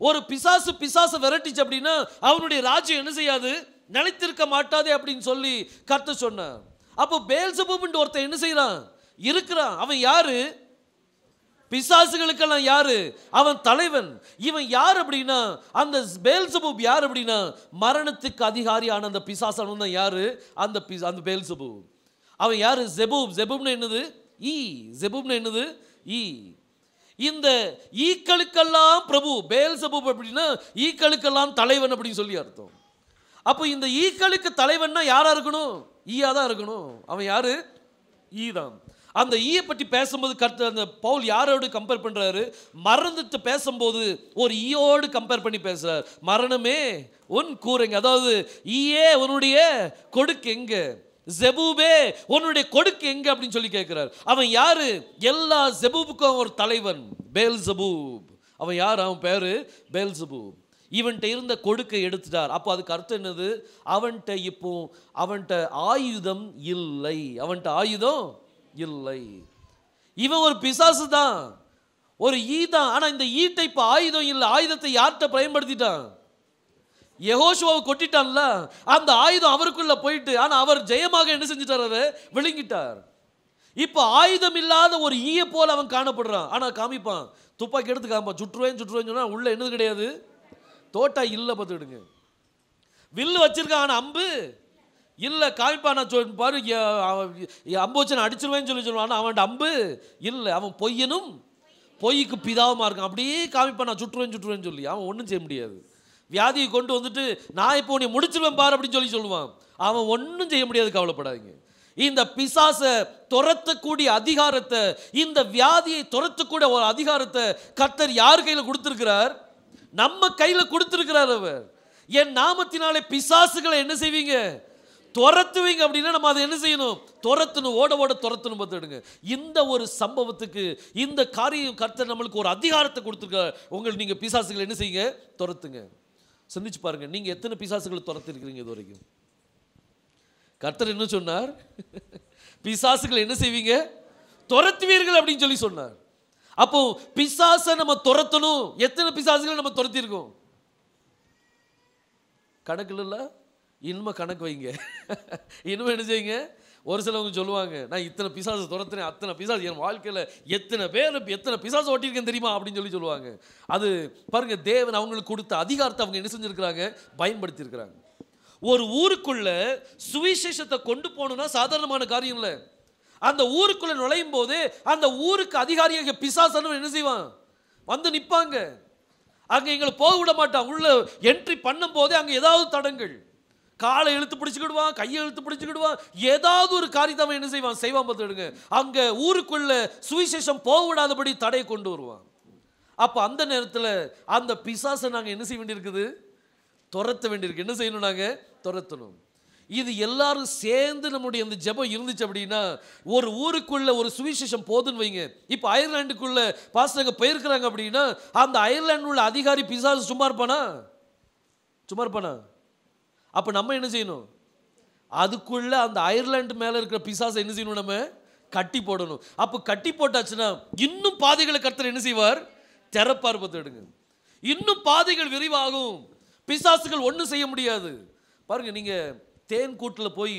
ஒரு பிசாசை விரட்டிச்சு அப்படின்னா அவனுடைய ராஜ்யம் என்ன செய்யாது, நிலைத்திருக்க மாட்டாதே அப்படின்னு சொல்லி கர்த்தர் சொன்னார். அப்போ பெல்செபூப்னு ஒருத்தன் என்ன செய்யறான், இருக்கிறான். அவன் யாரு? பிசாசுகளுக்கெல்லாம் யாரு? அவன் தலைவன். இவன் யார் அப்படின்னா, அந்த பெல்செபூப் யார் அப்படின்னா மரணத்துக்கு அதிகாரியான அந்த பிசாசானவன் தான் யாரு? அந்த பெல்செபூப். அவன் யாரு? ஜெபூப். ஜெபூப்னு என்னது? ஈ. ஜெபூப்னு என்னது? ஈ. இந்த ஈக்களுக்கெல்லாம் பிரபு. பெல்செபூப் அப்படின்னா ஈக்களுக்கெல்லாம் தலைவன் அப்படின்னு சொல்லி அர்த்தம். அப்போ இந்த ஈக்களுக்கு தலைவன்னா யாரா இருக்கணும்? ஈயா தான் இருக்கணும். அவன் யாரு? ஈ தான். அந்த ஈயை பற்றி பேசும்போது கர்த்தர் அந்த பவுல் யாரோடு கம்பேர் பண்றாரு? மரணத்தை பேசும்போது ஒரு ஈயோடு கம்பேர் பண்ணி பேசுறார். மரணமே உன் கூரைங்க, அதாவது ஈயே உன்னுடைய கொடுக்கு எங்க, ஜெபூபே உன்னுடைய கொடுக்கு எங்க அப்படின்னு சொல்லி கேட்கிறார். அவன் யாரு? எல்லா ஜெபூபுக்கும் ஒரு தலைவன், பெல்செபூப். அவன் யார்? அவன் பேரு பெல்செபூப். இவன்கிட்ட இருந்த கொடுக்கை எடுத்துட்டார். அப்போ அதுக்கு அர்த்தம் என்னது? அவன்கிட்ட ஆயுதம் இல்லை. அவன்கிட்ட ஆயுதம் இல்லை. இவன் ஒரு பிசாசு தான், ஒரு ஈ தான். ஆனா இந்த ஈட்டை இப்ப ஆயுதம் இல்லை. ஆயுதத்தை யார்கிட்ட பயன்படுத்திட்டான்? யெகோஷுவாவை கொட்டிட்டான்ல, அந்த ஆயுதம் அவருக்குள்ள போயிட்டு, ஆனா அவர் ஜெயமாக என்ன செஞ்சிட்டார்? அதை விழுங்கிட்டார். இப்ப ஆயுதம் இல்லாத ஒரு ஈய போல அவன் காணப்படுறான். ஆனா காமிப்பான், துப்பாக்கி எடுத்து காமிப்பான், சுற்றுவேன் சொன்னா உள்ள என்னது கிடையாது, தோட்டா இல்லை. பார்த்துக்கிடுங்க, வில்லு வச்சிருக்கான், ஆனா அம்பு இல்லை காமிப்பா, நான் பாரு அம்பு வச்சு நான் அடிச்சிருவேன்னு சொல்லுவான். ஆனால் அவன் அம்பு இல்லை, அவன் பொய்யனும் பொய்க்கு பிதாவுமா இருக்கான். அப்படியே காமிப்பா, நான் சுற்றுவேன்னு சொல்லி அவன் ஒன்றும் செய்ய முடியாது. வியாதியை கொண்டு வந்துட்டு நான் இப்போ உன்னை முடிச்சிருவேன் பாரு அப்படின்னு சொல்லுவான். அவன் ஒன்றும் செய்ய முடியாது, கவலைப்படாதீங்க. இந்த பிசாசை துரத்தக்கூடிய அதிகாரத்தை, இந்த வியாதியை துரத்தக்கூடிய ஒரு அதிகாரத்தை கர்த்தர் யார் கையில் கொடுத்திருக்கிறார்? நம்ம கையில் கொடுத்திருக்கிறார். அவர் என் நாமத்தினாலே பிசாசுகளை என்ன செய்வீங்க? துரத்துவீங்க. அப்படின்னா நம்ம அதை என்ன செய்யணும்? துரத்தணும், ஓட ஓட துரத்தணும். பார்த்துடுங்க, இந்த ஒரு சம்பவத்துக்கு இந்த காரியம் கர்த்தர் நம்மளுக்கு ஒரு அதிகாரத்தை கொடுத்துருக்கார். உங்களுக்கு நீங்கள் பிசாசுகளை என்ன செய்யுங்க? துரத்துங்க. சிந்திச்சு பாருங்க, நீங்க எத்தனை பிசாசுகளை துரத்திருக்கிறீங்க இது வரைக்கும்? கர்த்தர் என்ன சொன்னார்? பிசாசுகளை என்ன செய்வீங்க? துரத்துவீர்கள் அப்படின்னு சொல்லி சொன்னார். அப்போ பிசாசை நம்ம துரத்தணும். எத்தனை பிசாசுகளை நம்ம துரத்திருக்கோம்? கணக்கு இல்லை, இனிமே கணக்கு வைங்க. இனிமே என்ன செய்யுங்க? ஒரு சிலவங்க சொல்லுவாங்க, நான் இத்தனை பிசாசு துரத்துறேன், அத்தனை பிசாசு என் வாழ்க்கையில் எத்தனை பிசாசு ஓட்டியிருக்கேன் தெரியுமா அப்படின்னு சொல்லுவாங்க. அது பாருங்க, தேவன் அவங்களுக்கு கொடுத்த அதிகாரத்தை அவங்க என்ன செஞ்சிருக்கிறாங்க? பயன்படுத்தி இருக்கிறாங்க. ஒரு ஊருக்குள்ள சுவிசேஷத்தை கொண்டு போகணும்னா சாதாரணமான காரியம் இல்லை. அந்த ஊருக்குள்ள நுழையும் போது அந்த ஊருக்கு அதிகாரியாக பிசாசு என்ன செய்வான்? வந்து நிற்பாங்க. அங்க எங்களை போக விட மாட்டான். உள்ள என்ட்ரி பண்ணும் போதே அங்க ஏதாவது தடங்கள், காலை இழுத்து பிடிச்சுக்கிடுவான், கையை இழுத்து பிடிச்சுக்கிடுவான், ஏதாவது ஒரு காரியத்தை அவன் என்ன செய்வான் பார்த்துடுங்க. அங்க ஊருக்குள்ள சுவிசேஷம் போக விடாதபடி தடையை கொண்டு வருவான். அப்ப அந்த நேரத்தில் அந்த பிசாசை நாங்கள் என்ன செய்ய வேண்டியிருக்குது? துரத்த வேண்டியிருக்கு. என்ன செய்யணும்? நாங்கள் துரத்தணும். இது எல்லாரும் சேர்ந்து நம்முடைய இந்த ஜெபம் இருந்துச்சு அப்படின்னா ஒரு ஊருக்குள்ள ஒரு சுவிசேஷம் போதுன்னு வைங்க. இப்போ அயர்லாண்டுக்குள்ள பாஸ்டர் போயிருக்கிறாங்க அப்படின்னா அந்த அயர்லாண்டு உள்ள அதிகாரி பிசாசு சும்மா இருப்பானா? அப்போ நம்ம என்ன செய்யணும்? அதுக்குள்ள அந்த அயர்லாண்டு மேலே இருக்கிற பிசாசை என்ன செய்யணும்? நம்ம கட்டி போடணும். அப்போ கட்டி போட்டாச்சுன்னா இன்னும் பாதைகளை கர்த்தர் என்ன செய்வார்? திறப்பார். பார்த்துடுங்க, இன்னும் பாதைகள் விரிவாகும். பிசாசுகள் ஒன்றும் செய்ய முடியாது. பாருங்க, நீங்க தேன் கூட்டில் போய்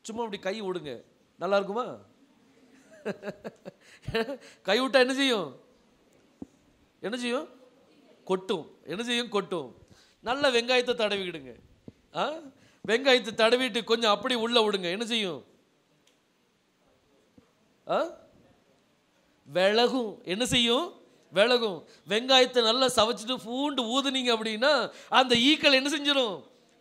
சும்மா அப்படி கை விடுங்க, நல்லா இருக்குமா? கை விட்டா என்ன செய்யும்? கொட்டும். கொட்டும். நல்ல வெங்காயத்தை தடவிக்கிடுங்க. வெங்காயத்தை தடவிட்டு கொஞ்சம் அப்படி உள்ள விடுங்க, என்ன செய்யும்? விலகும். என்ன செய்யும்? விலகும். வெங்காயத்தை நல்லா சவைச்சிட்டு பூண்டு ஊதுனீங்க அப்படின்னா அந்த ஈக்கள் என்ன செஞ்சிடும்?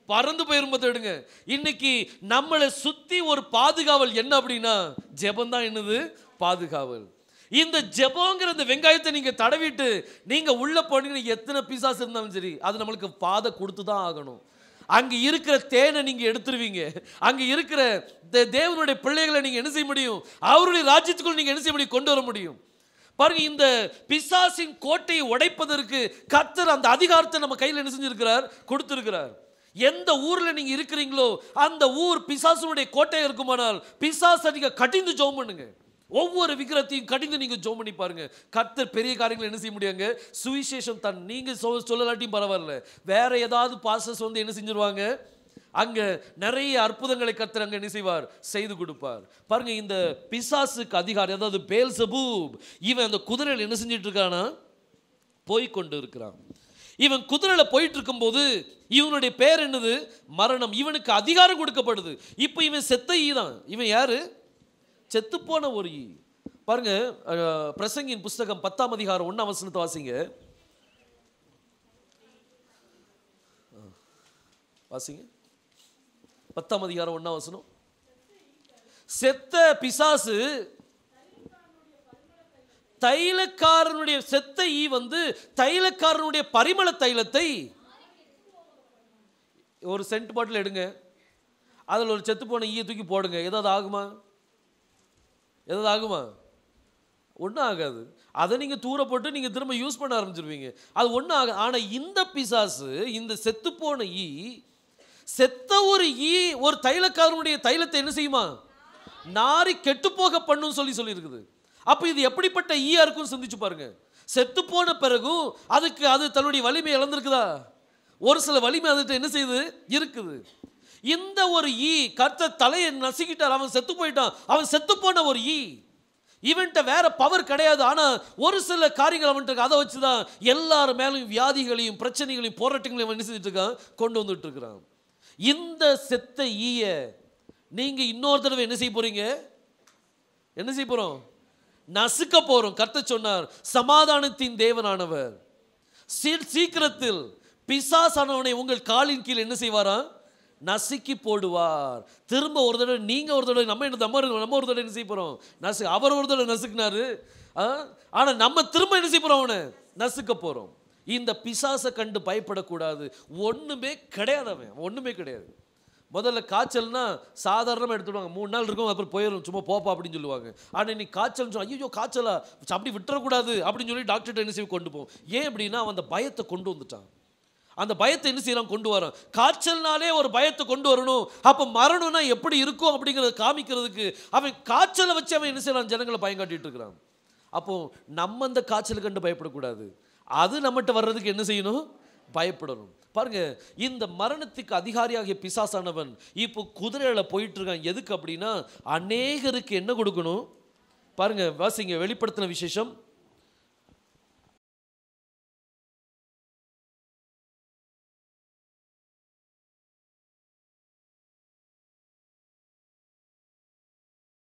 பறந்து போயிரும். பார்த்துடுங்க, இன்னைக்கு நம்மளை சுத்தி ஒரு பாதுகாவல் என்ன அப்படின்னா ஜெபம் தான். என்னது? பாதுகாவல். இந்த ஜெபங்கிற இந்த வெங்காயத்தை நீங்க தடவிட்டு நீங்க உள்ள போனீங்கன்னா எத்தனை பிசாசு இருந்தாலும் சரி அது நம்மளுக்கு பாதை கொடுத்து தான் ஆகணும். அங்க இருக்கிற தேனை நீங்க எடுத்துருவீங்க. அங்க இருக்கிற தேவனுடைய பிள்ளைகளை நீங்க என்ன செய்ய முடியும்? அவருடைய ராஜ்யத்துக்குள் நீங்க என்ன செய்ய முடியும்? கொண்டு வர முடியும். பாருங்க, இந்த பிசாசின் கோட்டையை உடைப்பதற்கு கர்த்தர் அந்த அதிகாரத்தை நம்ம கையில் என்ன செஞ்சிருக்கிறார்? கொடுத்திருக்கிறார். எந்த ஊர்ல நீங்க இருக்கிறீங்களோ அந்த ஊர் பிசாசுடைய கோட்டையா இருக்குமானால் பிசாசை நீங்க கடிந்து ஜெபம் பண்ணுங்க. ஒவ்வொரு விக்கிரத்தையும் கடிந்து நீங்க ஜெபம் பண்ணி பாருங்க. கர்த்தர் பெரிய காரியங்களை என்ன செய்ய முடியாங்க? சுவிசேஷம் நீங்க சொல்லலாட்டியும் பரவாயில்ல, வேற ஏதாவது பாஸ்டர்ஸ் வந்து என்ன செஞ்சிருவாங்க? அங்க நிறைய அற்புதங்களை கர்த்தர் அங்க என்ன செய்வார்? செய்து கொடுப்பார். பாருங்க, இந்த பிசாசுக்கு அதிகாரி, அதாவது பெயல்செபூப், இவன் அந்த குதிரையில் என்ன செஞ்சிட்டு இருக்கானா? போய்கொண்டு இருக்கிறான். இவன் குதிரையில போயிட்டு இருக்கும் போது இவனுடைய பேர் என்னது? மரணம். இவனுக்கு அதிகாரம் கொடுக்கப்படுது. இப்போ இவன் செத்த ஈ தான். இவன் யாரு? செத்து போன ஒரு ஈ. பாருங்க, பிரசங்கியின் புஸ்தகம் 10ஆம் அதிகாரம் 1ஆம் வசனத்தை வாசிங்க. வாசிங்க. 10ஆம் அதிகாரம் 1ஆம் வசனம். செத்த பிசாசு தைலக்காரனுடைய, செத்த ஈ வந்து தைலக்காரனுடைய பரிமள தைலத்தை, ஒரு சென்ட் பாட்டில் எடுங்க, அதில் ஒரு செத்து போன ஈயை தூக்கி போடுங்க. ஏதாவது ஆகுமா? ஒன்றும் ஆகாது. அதை நீங்கள் தூர போட்டு நீங்கள் திரும்ப யூஸ் பண்ண ஆரம்பிச்சிருவீங்க. அது ஒன்றும் ஆகாது. ஆனால் இந்த பிசாசு, இந்த செத்து போன ஈ, செத்த ஒரு ஈ ஒரு தைலக்காரனுடைய தைலத்தை என்ன செய்யுமா? நாரி கெட்டு போக பண்ணும் சொல்லியிருக்குது. அப்போ இது எப்படிப்பட்ட ஈயா இருக்கும் சிந்திச்சு பாருங்க. செத்து போன பிறகும் அதுக்கு அது தன்னுடைய வலிமை இழந்திருக்குதா? ஒரு சில வலிமை அதுக்கு என்ன செய்யுது? இருக்குது. இந்த ஒரு ஈ கர்த்தர் தலையை நசுக்கிட்டார். அவன் செத்து போயிட்டான். அவன் செத்து போன ஒரு ஈ. இவன்கிட்ட வேற பவர் கிடையாது. ஆனால் ஒரு சில காரியங்கள் அவன்கிட்ட, அதை வச்சுதான் எல்லாரும் மேலும் வியாதிகளையும் பிரச்சனைகளையும் போராட்டங்களையும் என்ன செஞ்சுட்டு இருக்கான்? கொண்டு வந்துட்டு இருக்கிறான். இந்த செத்த ஈய நீங்க இன்னொரு தடவை என்ன செய்ய போறீங்க? என்ன செய்ய போறோம்? நசுக்க போறோம். கர்த்தர் சொன்னார், சமாதானத்தின் தேவனானவர் சீக்கிரத்தில் பிசாசானவனை உங்கள் காலின் கீழ் என்ன செய்வாராம்? நசுக்கி போடுவார். திரும்ப ஒரு தடவை நீங்க ஒரு தடவை நம்ம ஒரு தடவை என்ன செய்ய போறோம்? அவர் ஒரு தடவை நசுக்கினாரு. ஆனா நம்ம திரும்ப என்ன செய்ய போறோம்? அவனை நசுக்க போறோம். இந்த பிசாசை கண்டு பயப்படக்கூடாது. ஒண்ணுமே கிடையாது. அவன் ஒண்ணுமே கிடையாது. முதல்ல காய்ச்சல்னா சாதாரணமாக எடுத்துடுவாங்க, 3 நாள் இருக்கும், அப்புறம் போயிடும், சும்மா போப்பா அப்படின்னு சொல்லுவாங்க. ஆனால் நீ காய்ச்சல் சொன்ன, ஐயோ காய்ச்சலா, அப்படி விட்டுறக்கூடாது அப்படின்னு சொல்லி டாக்டர்கிட்ட என்ன செய்ய கொண்டு போவோம். ஏன் அப்படின்னா அவன் அந்த பயத்தை கொண்டு வந்துட்டான். அந்த பயத்தை என்ன செய்யலாம்? கொண்டு வரான். காய்ச்சல்னாலே ஒரு பயத்தை கொண்டு வரணும். அப்போ மரணம்னா எப்படி இருக்கும் அப்படிங்கிறத காமிக்கிறதுக்கு அவன் காய்ச்சலை வச்சு அவன் என்ன செய்யறான்? ஜனங்களை பயங்காட்டிட்டு இருக்கிறான். அப்போ நம்ம அந்த காய்ச்சல் கண்டு பயப்படக்கூடாது. அது நம்மகிட்ட வர்றதுக்கு என்ன செய்யணும்? பயப்படணும். பாருங்க, இந்த மரணத்துக்கு அதிகாரியாகிய பிசாசானவன் இப்போ குதிரையில போயிட்டு இருக்கான். எதுக்கு அப்படின்னா அநேகருக்கு என்ன கொடுக்கணும்? பாருங்க, வாசிங்க வெளிப்படுத்தின விசேஷம்